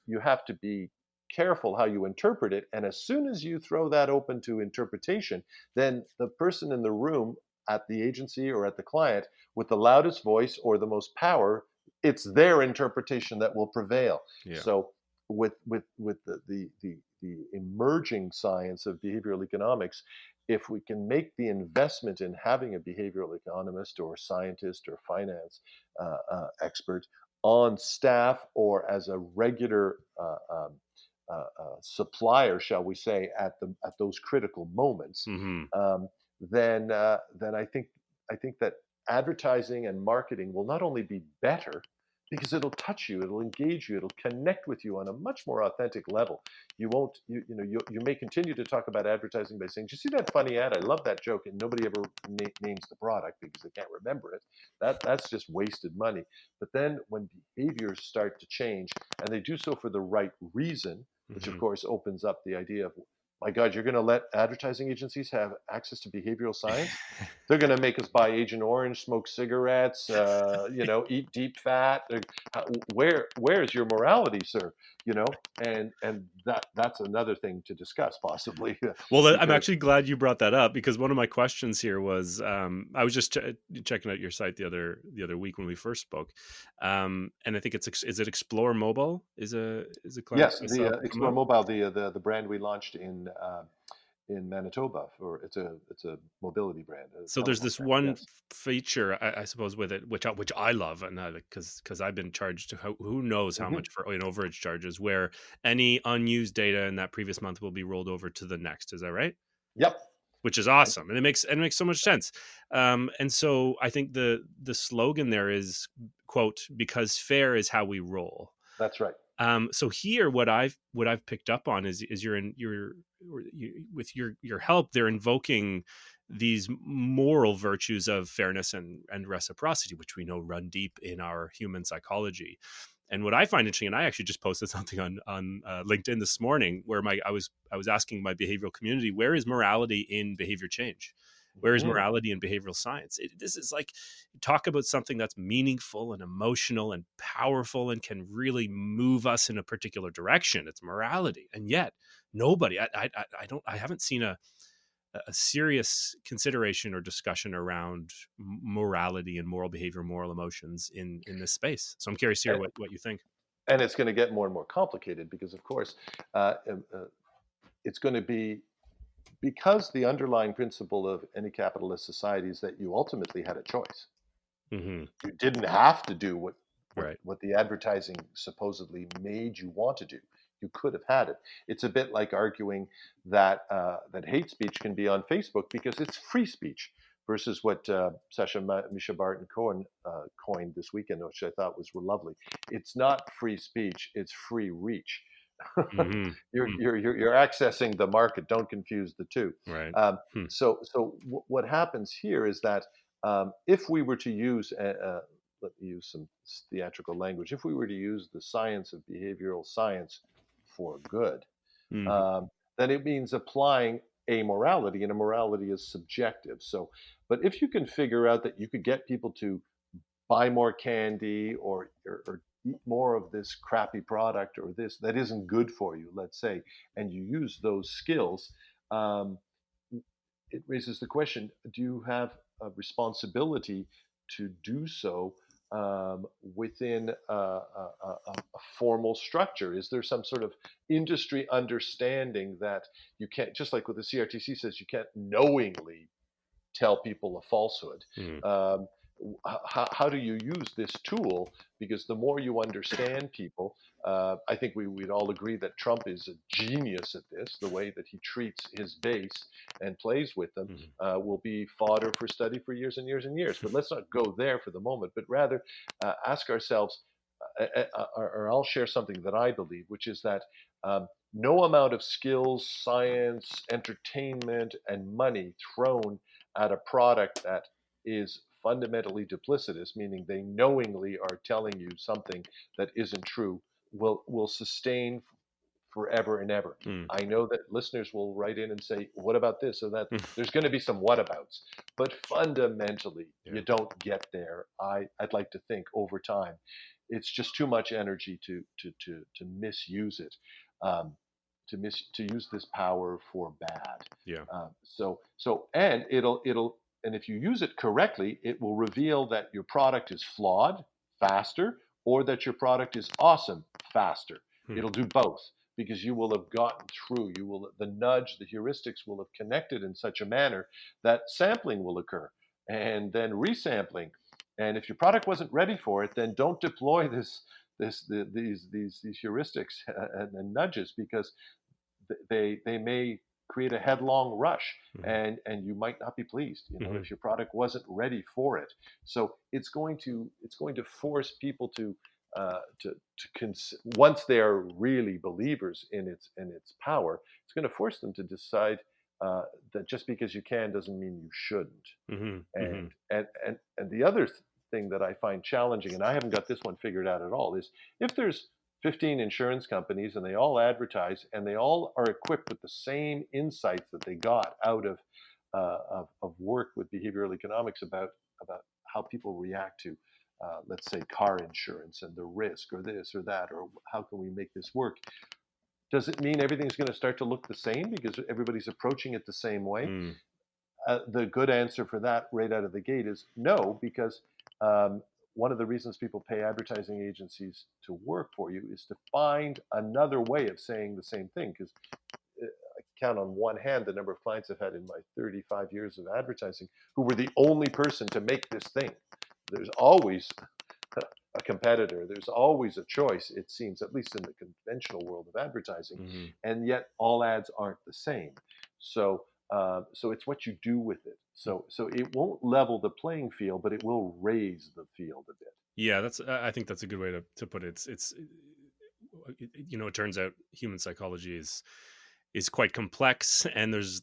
you have to be careful how you interpret it. And as soon as you throw that open to interpretation, then the person in the room at the agency or at the client with the loudest voice or the most power, it's their interpretation that will prevail. Yeah. So with the emerging science of behavioral economics, if we can make the investment in having a behavioral economist or scientist or finance expert on staff or as a regular supplier, shall we say, at those critical moments, Hmm. then I think that advertising and marketing will not only be better because it'll touch you, it'll engage you, it'll connect with you on a much more authentic level. You won't, you may continue to talk about advertising by saying, "Did you see that funny ad? I love that joke," and nobody ever names the product because they can't remember it. That's just wasted money. But then when behaviors start to change, and they do so for the right reason, which of Hmm. course opens up the idea of, my God, you're going to let advertising agencies have access to behavioral science? They're going to make us buy Agent Orange, smoke cigarettes, eat deep fat. Where is your morality, sir? You know, and that's another thing to discuss possibly, Well, I'm because actually glad you brought that up, because one of my questions here was, I was just checking out your site the other week when we first spoke, and I think is it Explore Mobile is a client yes, I the saw come Explore up. Mobile, the brand we launched in in Manitoba. For it's a mobility brand, a So there's telephone this brand. one Yes. feature, I suppose, with it, which I love, and because I've been charged who knows how Hmm. much for overage charges, where any unused data in that previous month will be rolled over to the next. Is that right? Yep. Which is awesome, and it makes so much sense. And so I think the slogan there is, quote, because fair is how we roll. That's right. So here, what I've picked up on is with your help, they're invoking these moral virtues of fairness and reciprocity, which we know run deep in our human psychology. And what I find interesting, and I actually just posted something on LinkedIn this morning, where I was asking my behavioral community, where is morality in behavior change? Where is Hmm. morality in behavioral science? This is like, talk about something that's meaningful and emotional and powerful and can really move us in a particular direction. It's morality, and yet nobody, I haven't seen a serious consideration or discussion around morality and moral behavior, moral emotions in this space. So I'm curious to hear And, what you think. and it's going to get more and more complicated because, of course, uh, it's going to be because the underlying principle of any capitalist society is that you ultimately had a choice. Hmm. You didn't have to do Right. what the advertising supposedly made you want to do. You could have had it. It's a bit like arguing that that hate speech can be on Facebook because it's free speech, versus what Misha Barton Cohen coined this weekend, which I thought was lovely. It's not free speech; it's free reach. Hmm. You're accessing the market. Don't confuse the two. Right. Um, Hmm. what happens here is that if we were to use, let me use some theatrical language, if we were to use the science of behavioral science for good, Hmm. um, then it means applying a morality, and a morality is subjective. So, but if you can figure out that you could get people to buy more candy, or eat more of this crappy product, or this that isn't good for you, let's say, and you use those skills, um, it raises the question: do you have a responsibility to do so within a formal structure? Is there some sort of industry understanding that you can't, just like what the CRTC says, you can't knowingly tell people a falsehood? Hmm. Um, how do you use this tool? Because the more you understand people, I think we'd all agree that Trump is a genius at this. The way that he treats his base and plays with them Hmm. will be fodder for study for years and years and years. But let's not go there for the moment, but rather ask ourselves, or I'll share something that I believe, which is that no amount of skills, science, entertainment, and money thrown at a product that is fundamentally duplicitous, meaning they knowingly are telling you something that isn't true, will sustain forever and ever. Hmm. I know that listeners will write in and say, "What about this or that?" There's going to be some whatabouts, but fundamentally, Yeah. you don't get there. I'd like to think over time, it's just too much energy to misuse it, to use this power for bad. Yeah. And and if you use it correctly, it will reveal that your product is flawed faster, or that your product is awesome faster. Hmm. It'll do both, because you will have gotten through. The nudge, the heuristics will have connected in such a manner that sampling will occur, and then resampling. And if your product wasn't ready for it, then don't deploy these heuristics and nudges, because they may create a headlong rush, Hmm. and you might not be pleased, Hmm. if your product wasn't ready for it. So it's going to force people once they are really believers in its power, it's going to force them to decide that just because you can doesn't mean you shouldn't. Hmm. Hmm. And the other thing that I find challenging, and I haven't got this one figured out at all, is if there's 15 insurance companies and they all advertise and they all are equipped with the same insights that they got out of work with behavioral economics about how people react to, let's say, car insurance and the risk, or this or that, or how can we make this work? Does it mean everything's going to start to look the same because everybody's approaching it the same way? Hmm. The good answer for that right out of the gate is no, because um, one of the reasons people pay advertising agencies to work for you is to find another way of saying the same thing. Because count on one hand the number of clients I've had in my 35 years of advertising who were the only person to make this thing. There's always a competitor. There's always a choice, it seems, at least in the conventional world of advertising. Mm-hmm. And yet all ads aren't the same. So so it's what you do with it. So it won't level the playing field, but it will raise the field a bit. Yeah, that's. I think that's a good way to put it. It's it turns out human psychology is quite complex, and there's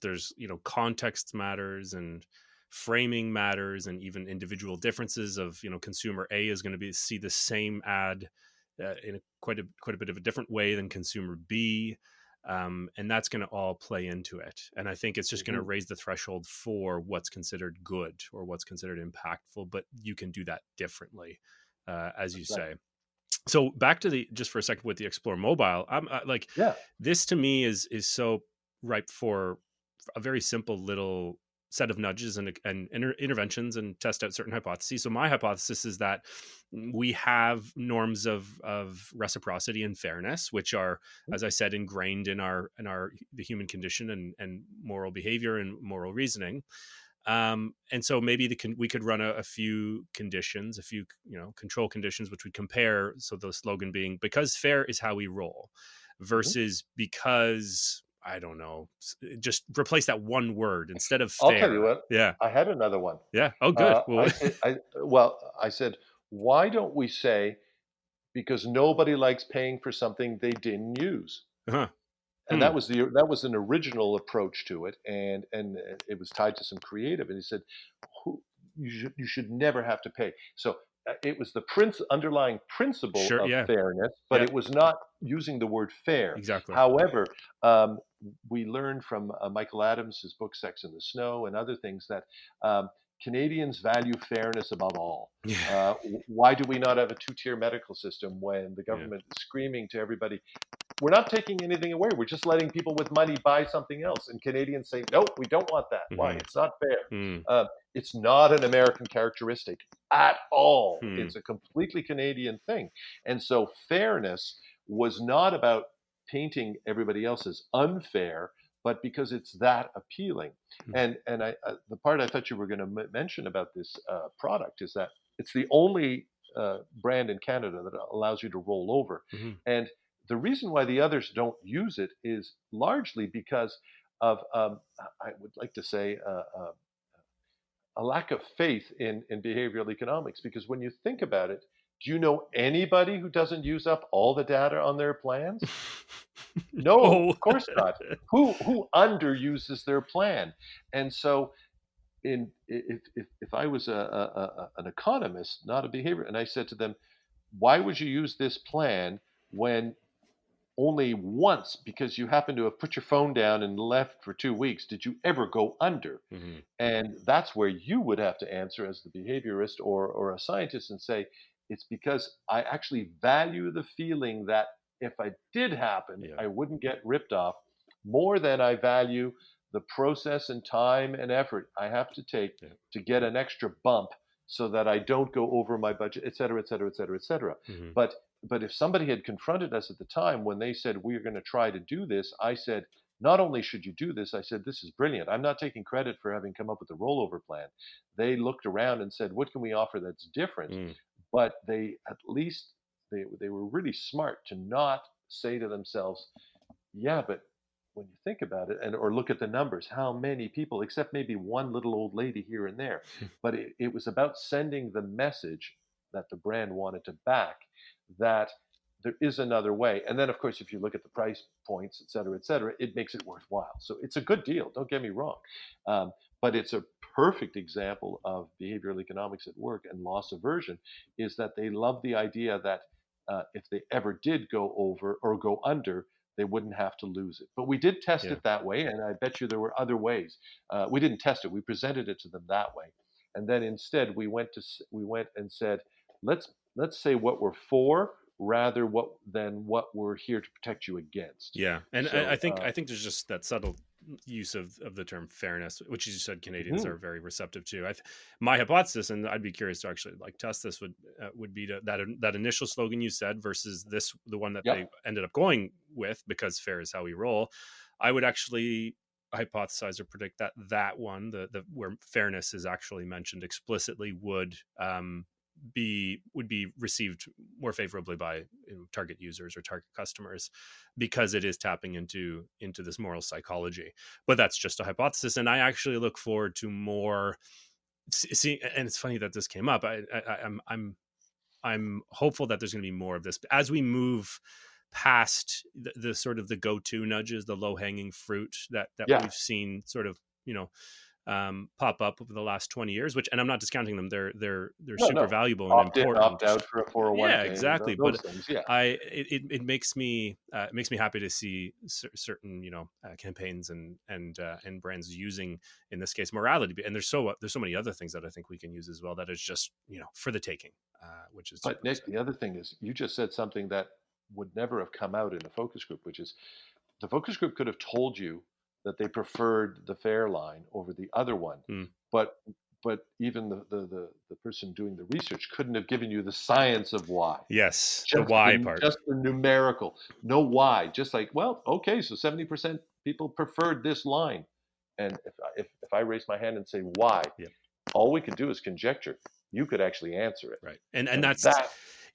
context matters, and framing matters, and even individual differences of consumer A is going to see the same ad in quite a bit of a different way than consumer B. And that's going to all play into it. And I think it's just going to raise the threshold for what's considered good or what's considered impactful, but you can do that differently, as you say. So back to just for a second with the Explore Mobile, I'm this to me is so ripe for a very simple little set of nudges and interventions and test out certain hypotheses. So my hypothesis is that we have norms of reciprocity and fairness, which are, as I said, ingrained in the human condition and moral behavior and moral reasoning. And so maybe we could run a few conditions, a few control conditions, which would compare. So the slogan being, because fair is how we roll, versus because, I don't know, just replace that one word instead of fair. I'll tell you what. Yeah. I had another one. Yeah. Oh, good. I said, why don't we say, because nobody likes paying for something they didn't use? Uh-huh. And that was an original approach to it, and it was tied to some creative. And he said, you should never have to pay. So it was the underlying principle of fairness, but it was not using the word fair. Exactly. However, we learned from Michael Adams' book Sex in the Snow and other things that Canadians value fairness above all. Yeah. Why do we not have a two-tier medical system when the government is screaming to everybody, we're not taking anything away, we're just letting people with money buy something else? And Canadians say, nope, we don't want that. Why? It's not fair. It's not an American characteristic at all. It's a completely Canadian thing. And so fairness was not about painting everybody else as unfair, but because it's that appealing. And the part I thought you were going to mention about this product is that it's the only brand in Canada that allows you to roll over. And the reason why the others don't use it is largely because of, I would like to say, a lack of faith in behavioral economics. Because when you think about it, do you know anybody who doesn't use up all the data on their plans? No, of course not. Who underuses their plan? And so, if I was an economist, not a behavior, and I said to them, why would you use this plan when only once, because you happen to have put your phone down and left for 2 weeks, did you ever go under? And that's where you would have to answer as the behaviorist or a scientist and say, it's because I actually value the feeling that if I did happen, I wouldn't get ripped off, more than I value the process and time and effort I have to take to get an extra bump so that I don't go over my budget, et cetera, et cetera, et cetera, et cetera. But if somebody had confronted us at the time when they said, we're going to try to do this, I said, not only should you do this, I said, this is brilliant. I'm not taking credit for having come up with a rollover plan. They looked around and said, what can we offer that's different? But they at least, they were really smart to not say to themselves, yeah, but when you think about it, or look at the numbers, how many people, except maybe one little old lady here and there, but it was about sending the message that the brand wanted to back, that there is another way. And then, of course, if you look at the price points, et cetera, it makes it worthwhile. So it's a good deal, don't get me wrong. But it's a perfect example of behavioral economics at work. And loss aversion is that they love the idea that if they ever did go over or go under, they wouldn't have to lose it. But we did test it that way, and I bet you there were other ways. We didn't test it; we presented it to them that way, and then instead we went and said, let's say what we're for than what we're here to protect you against. Yeah, and so, I think there's just that subtle use of the term fairness, which you said Canadians Mhm. are very receptive to. My hypothesis, and I'd be curious to actually like test this, would be that initial slogan you said versus the one that they Yep. ended up going with, because fair is how we roll. I would actually hypothesize or predict that one, the where fairness is actually mentioned explicitly, would be received more favorably by target users or target customers, because it is tapping into this moral psychology. But that's just a hypothesis, and I actually look forward to more. See, and it's funny that this came up. I'm hopeful that there's going to be more of this as we move past the sort of the go-to nudges, the low-hanging fruit that Yeah. we've seen sort of pop up over the last 20 years. Which, and I'm not discounting them; they're No, super no. valuable and Opt in, important. opt out for a Yeah, 401k, exactly. those But things. Yeah. it makes me happy to see certain campaigns and brands using, in this case, morality. And there's so many other things that I think we can use as well that is just for the taking, which is But super Nick, the exciting. other thing is, you just said something that would never have come out in a focus group, which is the focus group could have told you that they preferred the fair line over the other one, Mm. but even the person doing the research couldn't have given you the science of why. Yes, the Just why the part. just the numerical, no why. Just like, well, okay, so 70% people preferred this line, and if I raise my hand and say why, Yep. all we could do is conjecture. You could actually answer it, Right. And and that's,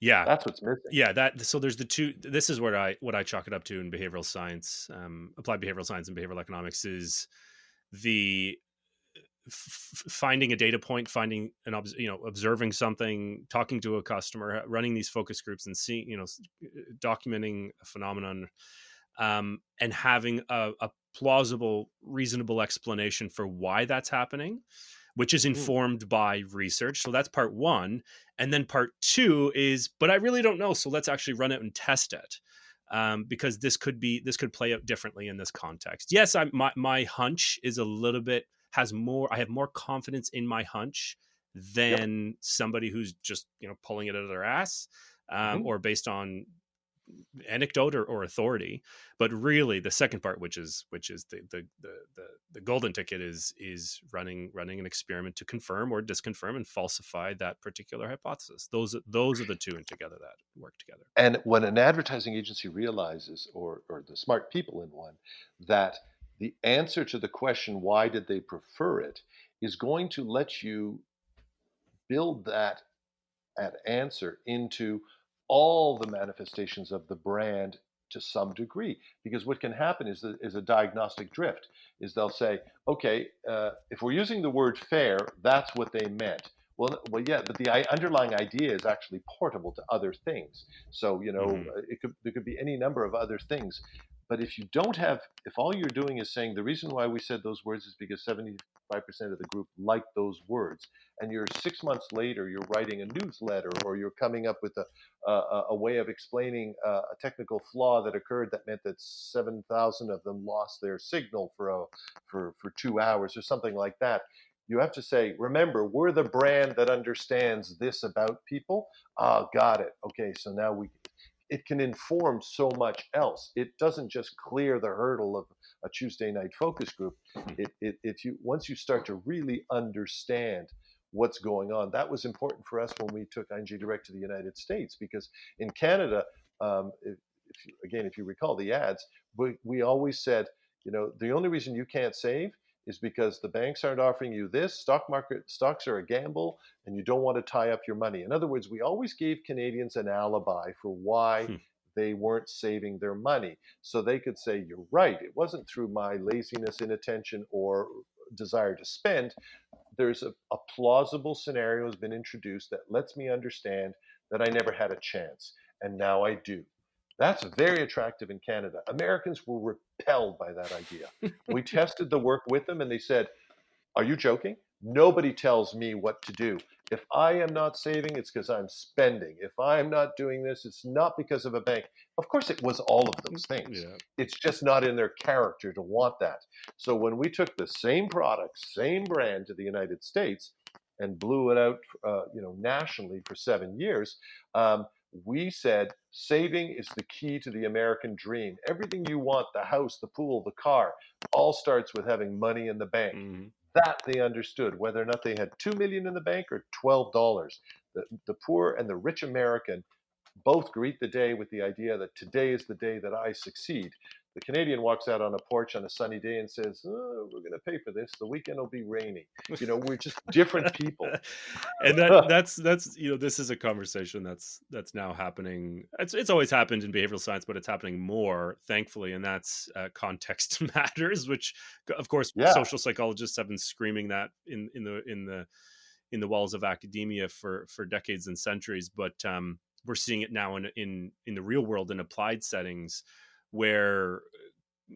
yeah, that's what's missing. that, so there's the two. This is what I chalk it up to in behavioral science, applied behavioral science and behavioral economics, is the finding a data point, finding observing something, talking to a customer, running these focus groups, and seeing, documenting a phenomenon, and having a plausible, reasonable explanation for why that's happening, which is Mhm. informed by research. So that's part one. And then part two is, but I really don't know, so let's actually run it and test it. Because this could play out differently in this context. Yes, my hunch is a little bit, I have more confidence in my hunch Yep. than somebody who's just pulling it out of their ass, Mhm. or based on anecdote or authority. But really, the second part, which is the golden ticket, is running an experiment to confirm or disconfirm and falsify that particular hypothesis. Those are the two and together that work together. And when an advertising agency realizes, or the smart people in one, that the answer to the question, why did they prefer it, is going to let you build that answer into all the manifestations of the brand to some degree. Because what can happen is a diagnostic drift. Is they'll say, okay, if we're using the word fair, that's what they meant. Well, yeah, but the underlying idea is actually portable to other things. So Mm-hmm. there could be any number of other things. But if all you're doing is saying the reason why we said those words is because 75% of the group liked those words, and you're 6 months later, you're writing a newsletter, or you're coming up with a way of explaining a technical flaw that occurred that meant that 7,000 of them lost their signal for 2 hours or something like that. You have to say, remember, we're the brand that understands this about people. Ah, got it. Okay, so now it can inform so much else. It doesn't just clear the hurdle of a Tuesday night focus group. If you once you start to really understand what's going on, that was important for us when we took ING Direct to the United States, because in Canada, if you recall the ads, we always said, the only reason you can't save is because the banks aren't offering you this. Stocks are a gamble, and you don't want to tie up your money. In other words, we always gave Canadians an alibi for why Hmm. they weren't saving their money. So they could say, you're right, it wasn't through my laziness, inattention, or desire to spend. There's a plausible scenario has been introduced that lets me understand that I never had a chance, and now I do. That's very attractive in Canada. Americans were repelled by that idea. We tested the work with them, and they said, are you joking? Nobody tells me what to do. If I am not saving, it's because I'm spending. If I'm not doing this, it's not because of a bank. Of course, it was all of those things. Yeah. It's just not in their character to want that. So when we took the same product, same brand to the United States and blew it out, nationally for 7 years, We said saving is the key to the American dream. Everything you want, the house, the pool, the car, all starts with having money in the bank. Hmm. That they understood, whether or not they had 2 million in the bank or $12. The poor and the rich American both greet the day with the idea that today is the day that I succeed. The Canadian walks out on a porch on a sunny day and says, oh, we're going to pay for this. The weekend will be rainy. We're just different people. And that's this is a conversation that's now happening. It's always happened in behavioral science, but it's happening more, thankfully, and that's context matters, which of course Yeah. social psychologists have been screaming that in the walls of academia for decades and centuries, but we're seeing it now in the real world in applied settings, where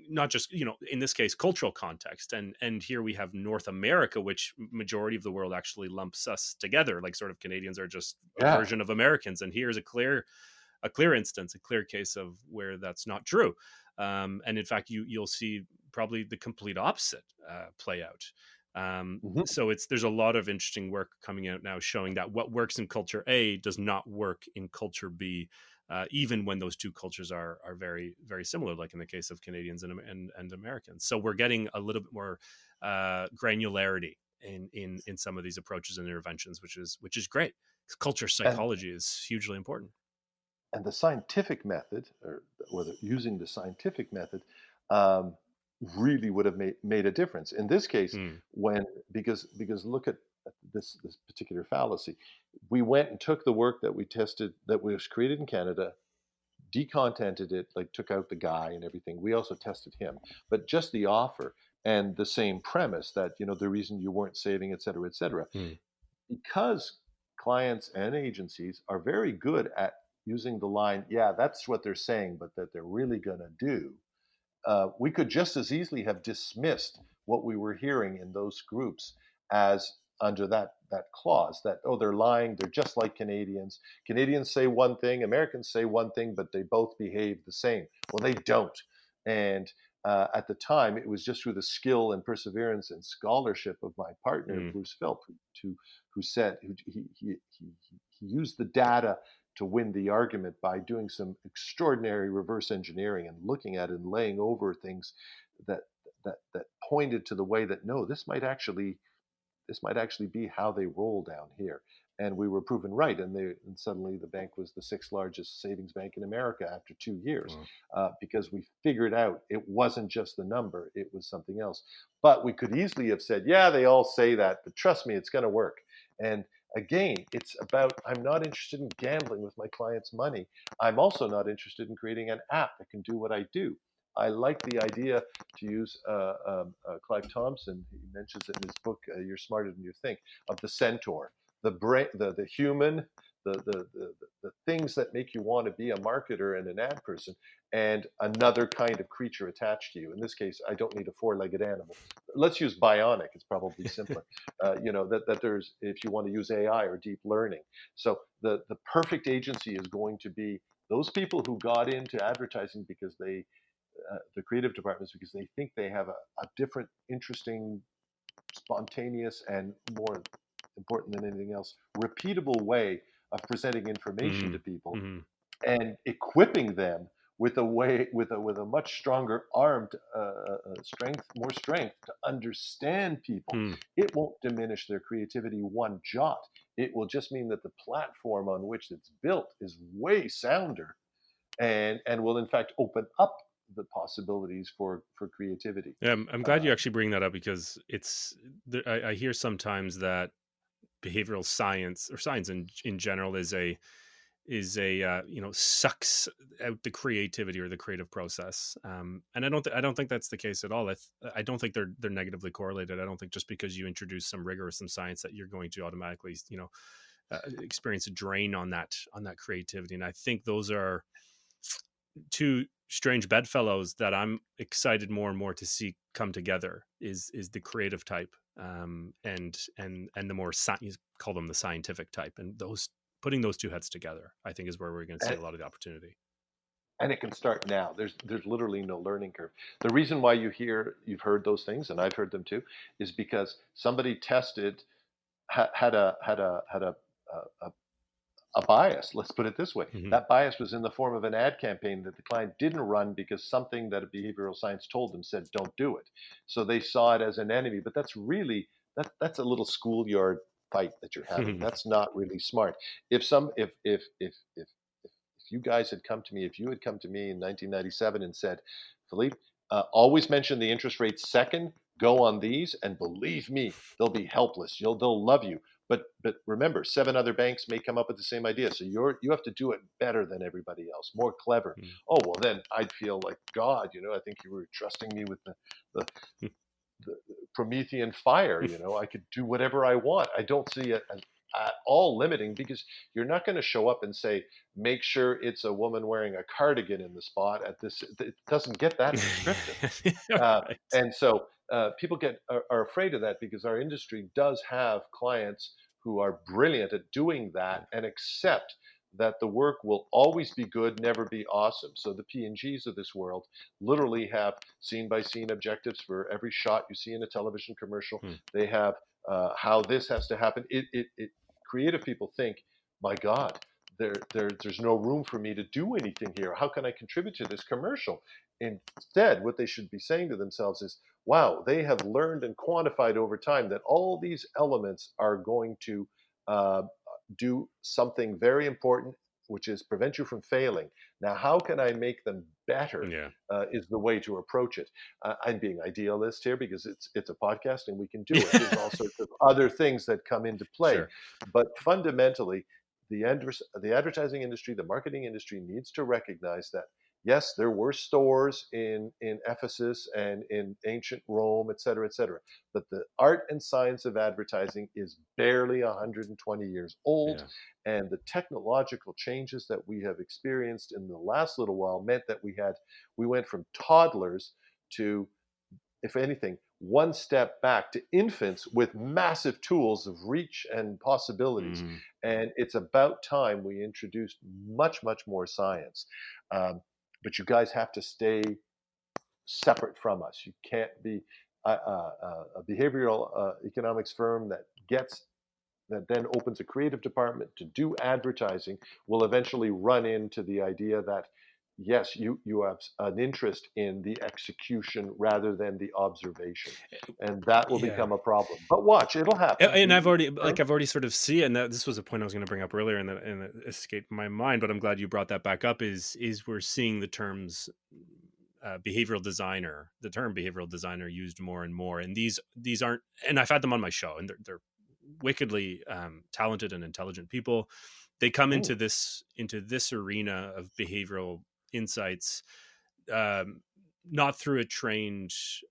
not just in this case cultural context, and here we have North America, which majority of the world actually lumps us together, like sort of Canadians are just a Yeah. version of Americans, and here's a clear instance, a clear case of where that's not true. And in fact you'll see probably the complete opposite play out. So there's a lot of interesting work coming out now showing that what works in culture A does not work in culture B, even when those two cultures are very, very similar, like in the case of Canadians and Americans. So we're getting a little bit more granularity in some of these approaches and interventions, which is great. Culture psychology is hugely important. And the scientific method, or whether using the scientific method, um, really would have made a difference in this case. Mm. Because look at this particular fallacy. We went and took the work that we tested, that was created in Canada, decontented it, like took out the guy and everything. We also tested him, but just the offer and the same premise that the reason you weren't saving, et cetera, et cetera. Mm. Because clients and agencies are very good at using the line, yeah, that's what they're saying, but that they're really going to do. We could just as easily have dismissed what we were hearing in those groups as under that clause that, oh, they're lying, they're just like Canadians. Canadians say one thing, Americans say one thing, but they both behave the same. Well, they don't. And at the time, it was just through the skill and perseverance and scholarship of my partner, Bruce Philp, who said he used the data to win the argument by doing some extraordinary reverse engineering and looking at it and laying over things that pointed to the way that no, this might actually be how they roll down here. And we were proven right, and suddenly the bank was the sixth largest savings bank in America after 2 years. Wow. Because we figured out it wasn't just the number, it was something else. But we could easily have said, yeah, they all say that, but trust me, it's going to work. And again, it's about, I'm not interested in gambling with my clients' money. I'm also not interested in creating an app that can do what I do. I like the idea, to use Clive Thompson, he mentions it in his book, You're Smarter Than You Think, of the centaur, the brain, the human, the things that make you want to be a marketer and an ad person, and another kind of creature attached to you. In this case, I don't need a four-legged animal. Let's use bionic. It's probably simpler. That there's, if you want to use AI or deep learning. So the perfect agency is going to be those people who got into advertising because the creative departments, because they think they have a different, interesting, spontaneous, and more important than anything else, repeatable way of presenting information to people, and equipping them with a much stronger armed more strength to understand people. It won't diminish their creativity one jot. It will just mean that the platform on which it's built is way sounder, and will in fact open up the possibilities for creativity. Yeah, I'm glad you actually bring that up, because I hear sometimes that behavioral science, or science in general, is a sucks out the creativity or the creative process, and I don't think that's the case at all. I don't think they're negatively correlated. I don't think just because you introduce some rigor or some science that you're going to automatically experience a drain on that creativity. And I think those are two strange bedfellows that I'm excited more and more to see come together, is the creative type, and the more you call them the scientific type, and putting those two heads together, I think, is where we're going to see a lot of the opportunity. And it can start now. There's literally no learning curve. The reason why you've heard those things, and I've heard them too, is because somebody tested, had a a bias. Let's put it this way. Hmm. That bias was in the form of an ad campaign that the client didn't run because something that a behavioral science told them said, don't do it. So they saw it as an enemy, but that's really, that's a little schoolyard fight that you're having. That's not really smart. If you guys had come to me, if you had come to me in 1997 and said, Philippe, always mention the interest rate second, go on these, and believe me, they'll be helpless. They'll love you. But remember, 7 other banks may come up with the same idea. So you have to do it better than everybody else, more clever. Oh well, then I'd feel like God. I think you were trusting me with the the Promethean fire. I could do whatever I want. I don't see it as at all limiting because you're not going to show up and say, make sure it's a woman wearing a cardigan in the spot at this. It doesn't get that prescriptive. Right. And so people are afraid of that because our industry does have clients who are brilliant at doing that and accept that the work will always be good, never be awesome. So the P&Gs of this world literally have scene by scene objectives for every shot you see in a television commercial. Hmm. They have how this has to happen. Creative people think, my God, there's no room for me to do anything here. How can I contribute to this commercial? Instead, what they should be saying to themselves is, wow, they have learned and quantified over time that all these elements are going to uh, do something very important, which is prevent you from failing. Now, how can I make them better? Yeah. Is the way to approach it. I'm being idealist here because it's a podcast and we can do it. There's all sorts of other things that come into play, Sure. but fundamentally, the advertising industry, the marketing industry needs to recognize that yes, there were stores in Ephesus and in ancient Rome, et cetera, but the art and science of advertising is barely 120 years old. Yeah. And the technological changes that we have experienced in the last little while meant that we went from toddlers to, if anything, one step back to infants with massive tools of reach and possibilities. Mhm. And it's about time we introduced much, much more science. Um, but you guys have to stay separate from us. You can't be a behavioral economics firm that then opens a creative department to do advertising will eventually run into the idea that yes, you have an interest in the execution rather than the observation, and that will Yeah. become a problem. But watch, it'll happen. And I've already Firm. I've already sort of see it, and this was a point I was going to bring up earlier, and it escaped my mind. But I'm glad you brought that back up. Is we're seeing the terms behavioral designer, the term behavioral designer used more and more, and these aren't. And I've had them on my show, and they're wickedly talented and intelligent people. They come Ooh, into this arena of behavioral insights, um, not through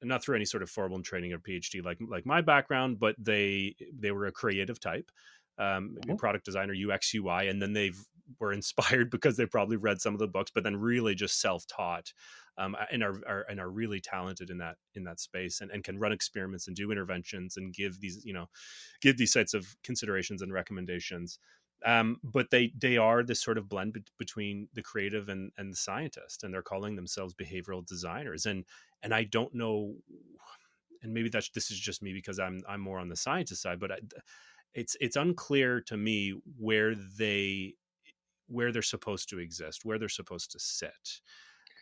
not through any sort of formal training or PhD like my background, but they were a creative type, maybe a mhm. product designer, UX UI, and then they were inspired because they probably read some of the books, but then really just self taught, and are really talented in that space, and can run experiments and do interventions and give these sets of considerations and recommendations. But they are this sort of blend between the creative and the scientist, and they're calling themselves behavioral designers. And I don't know, and maybe this is just me because I'm more on the scientist side, but it's unclear to me where they're supposed to exist, where they're supposed to sit.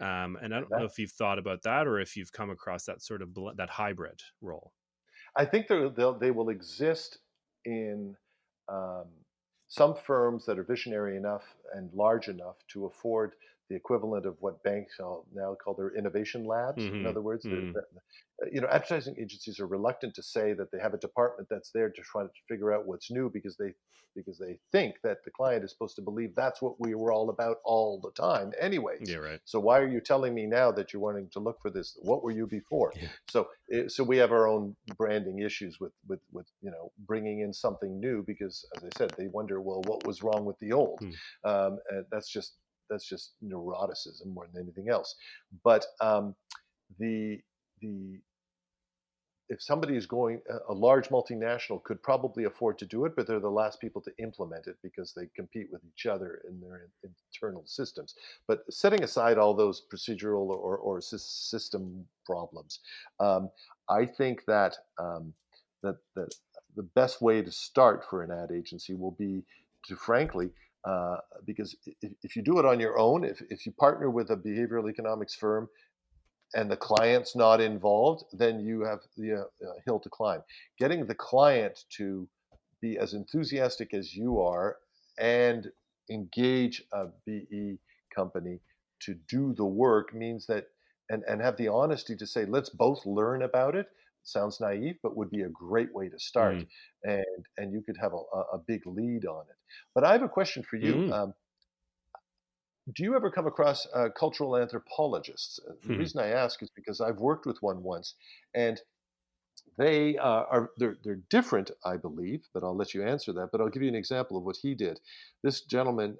And I don't know That if you've thought about that, or if you've come across that sort of that hybrid role. I think they will exist in um, some firms that are visionary enough and large enough to afford the equivalent of what banks now call their innovation labs. In Hmm. other words, Hmm. advertising agencies are reluctant to say that they have a department that's there to try to figure out what's new because they think that the client is supposed to believe that's what we were all about all the time, anyways. Yeah, right. So why are you telling me now that you're wanting to look for this? What were you before? Yeah. So we have our own branding issues with bringing in something new because, as I said, they wonder, well, what was wrong with the old? Hmm. And that's just neuroticism more than anything else. But the the if somebody is going, a large multinational could probably afford to do it, but they're the last people to implement it because they compete with each other in their internal systems. But setting aside all those procedural or system problems, I think that the best way to start for an ad agency will be to, frankly, Because if you do it on your own, if you partner with a behavioral economics firm and the client's not involved, then you have the hill to climb. Getting the client to be as enthusiastic as you are and engage a BE company to do the work means that, and have the honesty to say, let's both learn about it. Sounds naive, but would be a great way to start, Mm. and you could have a big lead on it. But I have a question for you. Mm. Do you ever come across cultural anthropologists? The Mhm. reason I ask is because I've worked with one once, and they're different, I believe, but I'll let you answer that. But I'll give you an example of what he did. This gentleman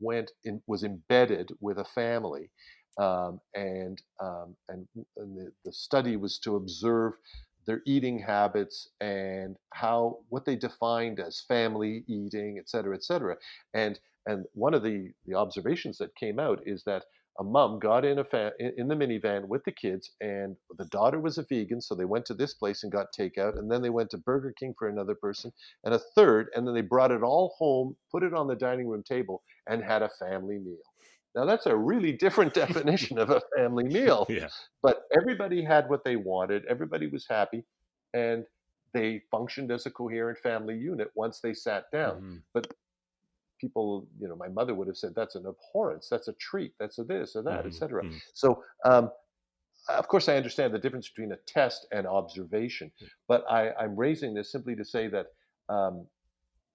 was embedded with a family, and the study was to observe their eating habits and how what they defined as family eating, et cetera, et cetera. And one of the observations that came out is that a mom got in the minivan with the kids, and the daughter was a vegan, so they went to this place and got takeout, and then they went to Burger King for another person and a third, and then they brought it all home, put it on the dining room table, and had a family meal. Now that's a really different definition of a family meal, Yeah. but everybody had what they wanted, everybody was happy, and they functioned as a coherent family unit once they sat down. Mhm. But people, my mother would have said that's an abhorrence, that's a treat, that's a this or that, Mhm. etc. Mhm. So, of course, I understand the difference between a test and observation, but I'm raising this simply to say that um,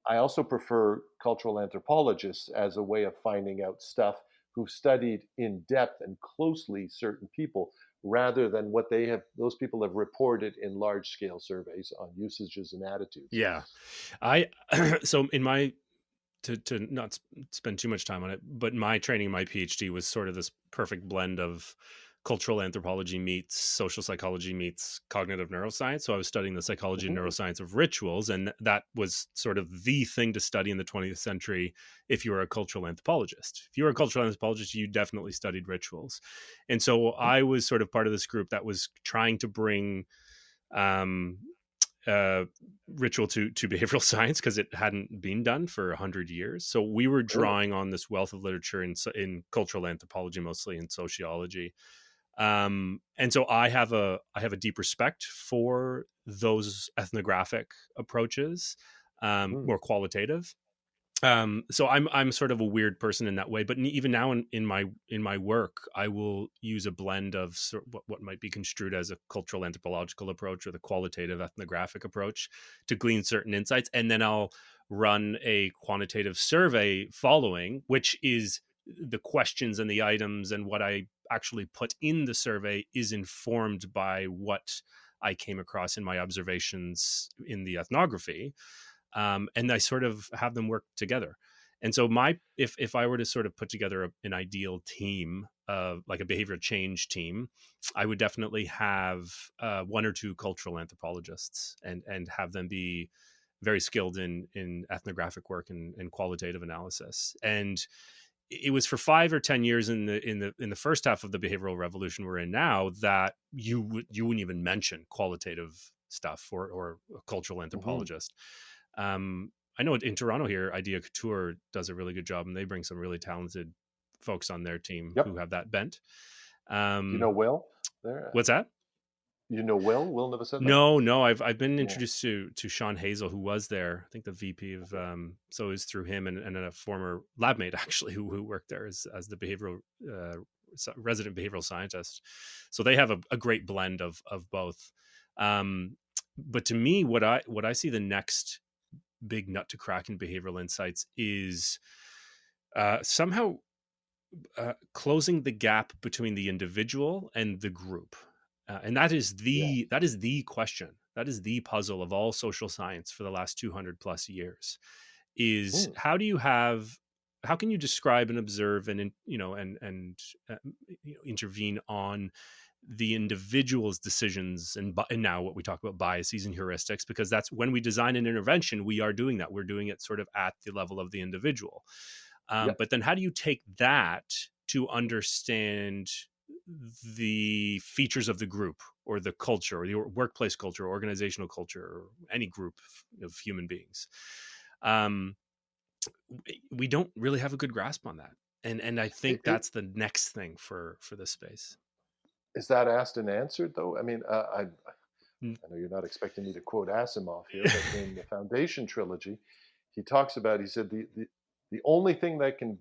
I also prefer cultural anthropologists as a way of finding out stuff who've studied in depth and closely certain people rather than what those people have reported in large scale surveys on usages and attitudes. Yeah. I so in my to not spend too much time on it, but my training, my PhD was sort of this perfect blend of cultural anthropology meets social psychology meets cognitive neuroscience. So I was studying the psychology and Mhm. neuroscience of rituals, and that was sort of the thing to study in the 20th century if you were a cultural anthropologist. If you were a cultural anthropologist, you definitely studied rituals. And so I was sort of part of this group that was trying to bring um, uh, ritual to behavioral science because it hadn't been done for 100 years. So we were Really? drawing on this wealth of literature in cultural anthropology, mostly in sociology. And so I have a deep respect for those ethnographic approaches, Mhm. more qualitative. So I'm sort of a weird person in that way, but even now in my work, I will use a blend of what might be construed as a cultural anthropological approach or the qualitative ethnographic approach to glean certain insights, and then I'll run a quantitative survey following, which is the questions and the items and what I actually put in the survey is informed by what I came across in my observations in the ethnography, and I sort of have them work together. And so if I were to sort of put together an ideal team, like a behavioral change team, I would definitely have one or two cultural anthropologists and have them be very skilled in ethnographic work and qualitative analysis. And it was for 5 or 10 years in the first half of the behavioral revolution we're in now that you wouldn't even mention qualitative stuff or a cultural Mhm. anthropologist. um, I know in Toronto here, Idea Couture does a really good job, and they bring some really talented folks on their team who Yep. have that bent. You Um, know Will there? what's that? You know Will Navaseta? No, I've been Yeah. introduced to Sean Hazel, who was there. I think the VP of so it was through him and a former lab mate actually who worked there as the behavioral resident behavioral scientist. So they have a great blend of both. Um, but to me, what I see the next big nut to crack in behavioral insights is somehow closing the gap between the individual and the group, and Yeah. that is the question, that is the puzzle of all social science for the last 200 plus years. Is Mm. how can you describe and observe and uh, intervene on the individual's decisions and now what we talk about biases and heuristics, because that's when we design an intervention, we are doing that, we're doing it sort of at the level of the individual. Yep. But then how do you take that to understand the features of the group or the culture or the workplace culture or organizational culture or any group of human beings? um, we don't really have a good grasp on that. And I think It, that's the next thing for this space. is that asked and answered though? I mean, Mm. I know you're not expecting me to quote Asimov here, but in the Foundation trilogy, he talks about, he said, the only thing that can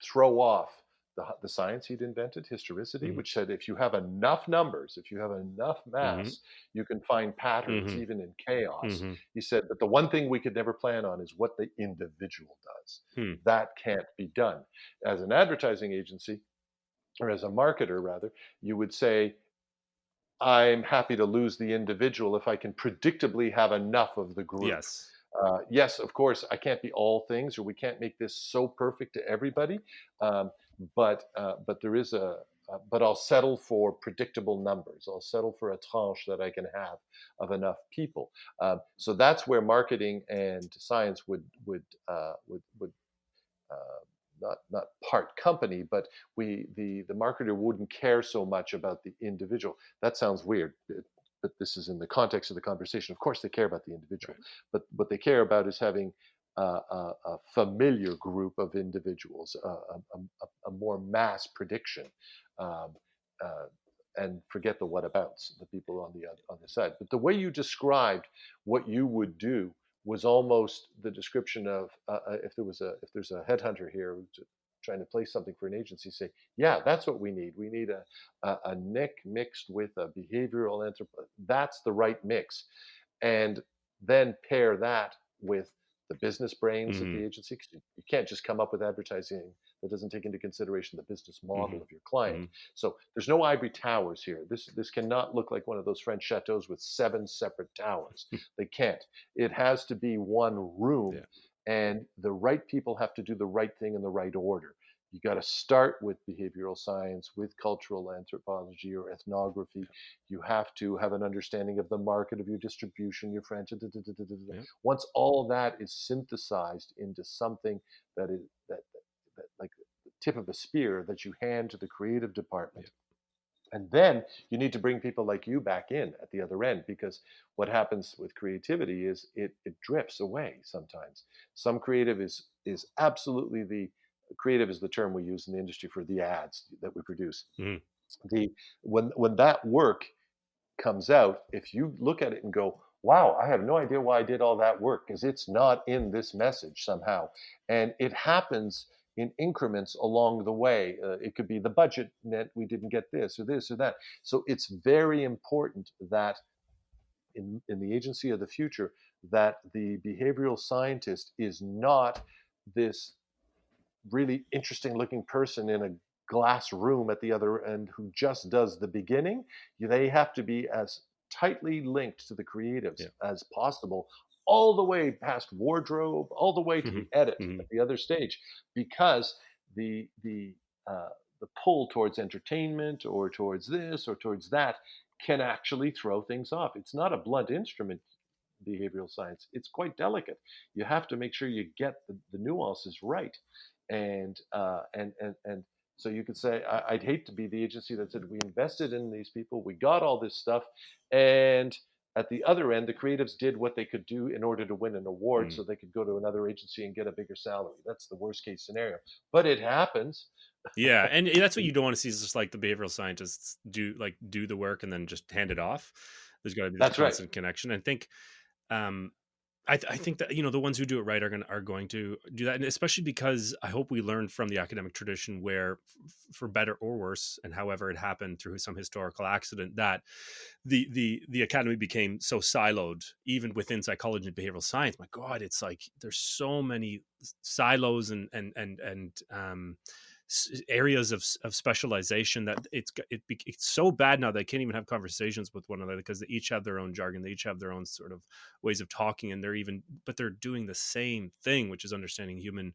throw off the science he'd invented, historicity, Mhm. which said if you have enough numbers, if you have enough Mhm. mass, you can find patterns Mhm. even in chaos. Mhm. He said, but the one thing we could never plan on is what the individual does. Hmm. That can't be done. As an advertising agency, or as a marketer rather, you would say, I'm happy to lose the individual if I can predictably have enough of the group. Yes. Yes, of course, I can't be all things, or we can't make this so perfect to everybody. Um, but there is but I'll settle for predictable numbers. I'll settle for a tranche that I can have of enough people. So that's where marketing and science would not part company, but the marketer wouldn't care so much about the individual. That sounds weird, but this is in the context of the conversation. Of course, they care about the individual, Right. but what they care about is having a familiar group of individuals, a more mass prediction, um, uh, and forget the whatabouts, the people on the other side. But the way you described what you would do was almost the description of if there's a headhunter here who's trying to place something for an agency, say, yeah, that's what we need. We need a nick mixed with a behavioral anthropology. That's the right mix, and then pair that with the business brains of Mhm. the agency. 'Cause you can't just come up with advertising that doesn't take into consideration the business model Mhm. of your client. Mhm. So there's no ivory towers here. This cannot look like one of those French chateaus with 7 separate towers. They can't. It has to be one room, Yeah. and the right people have to do the right thing in the right order. You got to start with behavioral science, with cultural anthropology or ethnography. You have to have an understanding of the market, of your distribution, your franchise. Yeah. Once all that is synthesized into something that is that like the tip of a spear that you hand to the creative Yeah. department, and then you need to bring people like you back in at the other end, because what happens with creativity is it drifts away sometimes. Some creative is absolutely the creative is the term we use in the industry for the ads that we produce. Mhm. The when that work comes out, if you look at it and go, wow, I have no idea why I did all that work because it's not in this message somehow. And it happens in increments along the way. It could be the budget meant we didn't get this or that. So it's very important that in the agency of the future, that the behavioral scientist is not this really interesting looking person in a glass room at the other end who just does the beginning. They have to be as tightly linked to the creatives Yeah. as possible, all the way past wardrobe, all the way to the Mhm. edit at Mhm. the other stage, because uh, the pull towards entertainment or towards this or towards that can actually throw things off. It's not a blunt instrument, behavioral science. It's quite delicate. You have to make sure you get the nuances right, and so you could say I'd hate to be the agency that said we invested in these people, we got all this stuff, and at the other end, the creatives did what they could do in order to win an award, Mhm. so they could go to another agency and get a bigger salary. That's the worst case scenario, but it happens. Yeah, and that's what you don't want to see is just like the behavioral scientists do the work and then just hand it off. There's got to be this That's right. constant connection. I think um I think that the ones who do it right are going to do that, and especially because I hope we learn from the academic tradition where, for better or worse, and however it happened through some historical accident, that the academy became so siloed, even within psychology and behavioral science. My God, it's like there's so many silos and areas of specialization that it's so bad now they can't even have conversations with one another because they each have their own jargon, they each have their own sort of ways of talking, and they're doing the same thing, which is understanding human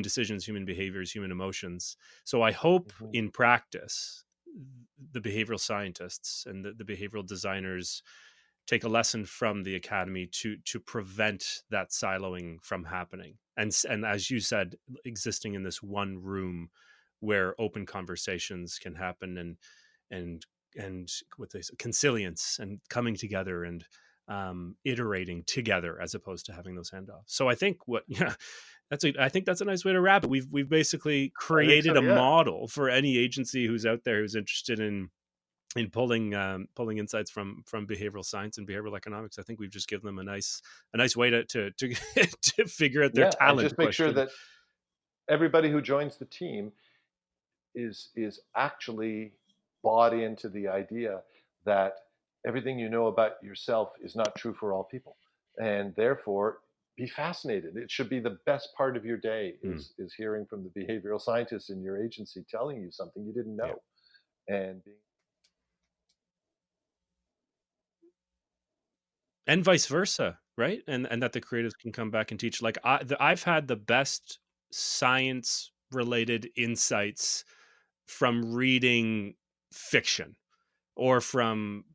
decisions, human behaviors, human emotions. So I hope Mhm. in practice the behavioral scientists and the behavioral designers take a lesson from the academy to prevent that siloing from happening, and as you said, existing in this one room where open conversations can happen, and and what they say, consilience and coming together, and iterating together as opposed to having those handoffs. So I think I think that's a nice way to wrap it. We've basically created a model for any agency who's out there who's interested in pulling insights from behavioral science and behavioral economics. I think we've just given them a nice way to to figure out their talent. And just make sure that everybody who joins the team is actually bought into the idea that everything you know about yourself is not true for all people, and therefore be fascinated. It should be the best part of your day is hearing from the behavioral scientists in your agency telling you something you didn't know, and vice versa, right? And that the creatives can come back and teach. Like I've had the best science related insights from reading fiction or from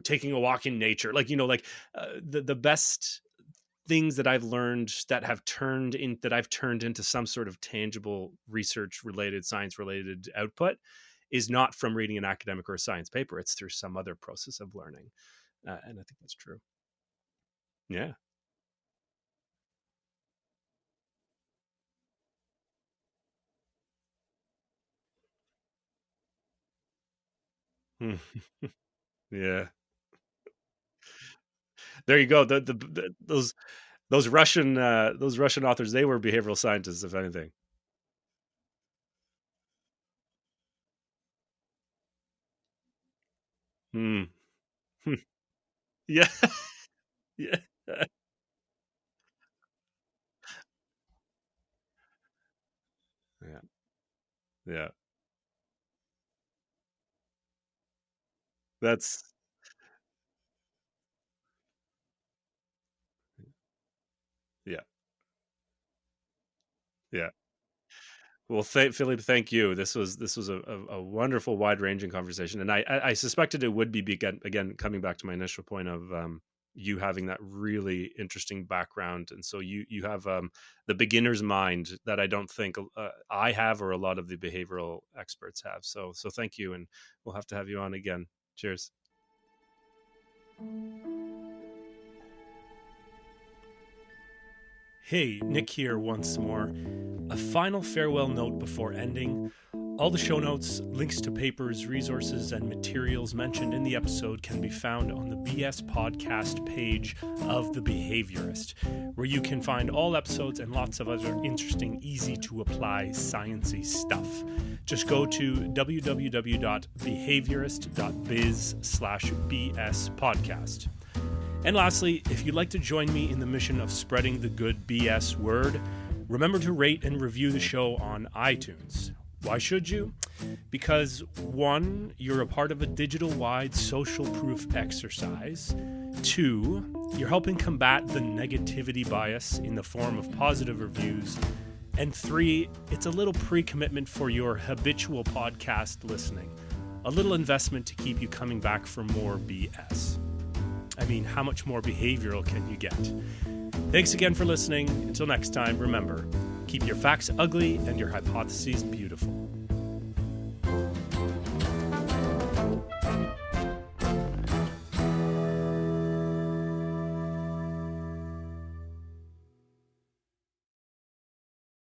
taking a walk in nature. Like, the best things that I've learned that I've turned into some sort of tangible research related, science related output is not from reading an academic or a science paper. It's through some other process of learning. And I think that's true. Yeah. Yeah. There you go. Those Russian authors, they were behavioral scientists, if anything. Yeah. Yeah. Yeah. Yeah. That's yeah. Yeah. Well, Philippe, thank you. This was a wonderful, wide ranging conversation, and I suspected it would be again coming back to my initial point of you having that really interesting background, and so you have the beginner's mind that I don't think I have or a lot of the behavioral experts have. So thank you, and we'll have to have you on again. Cheers. Hey, Nick here once more. A final farewell note before ending. All the show notes, links to papers, resources, and materials mentioned in the episode can be found on the BS Podcast page of The Behaviorist, where you can find all episodes and lots of other interesting, easy-to-apply, sciencey stuff. Just go to www.behaviorist.biz/BS podcast. And lastly, if you'd like to join me in the mission of spreading the good BS word, remember to rate and review the show on iTunes. Why should you? Because 1, you're a part of a digital-wide social proof exercise. 2, you're helping combat the negativity bias in the form of positive reviews. And 3, it's a little pre-commitment for your habitual podcast listening. A little investment to keep you coming back for more BS. I mean, how much more behavioral can you get? Thanks again for listening. Until next time, remember, keep your facts ugly and your hypotheses beautiful.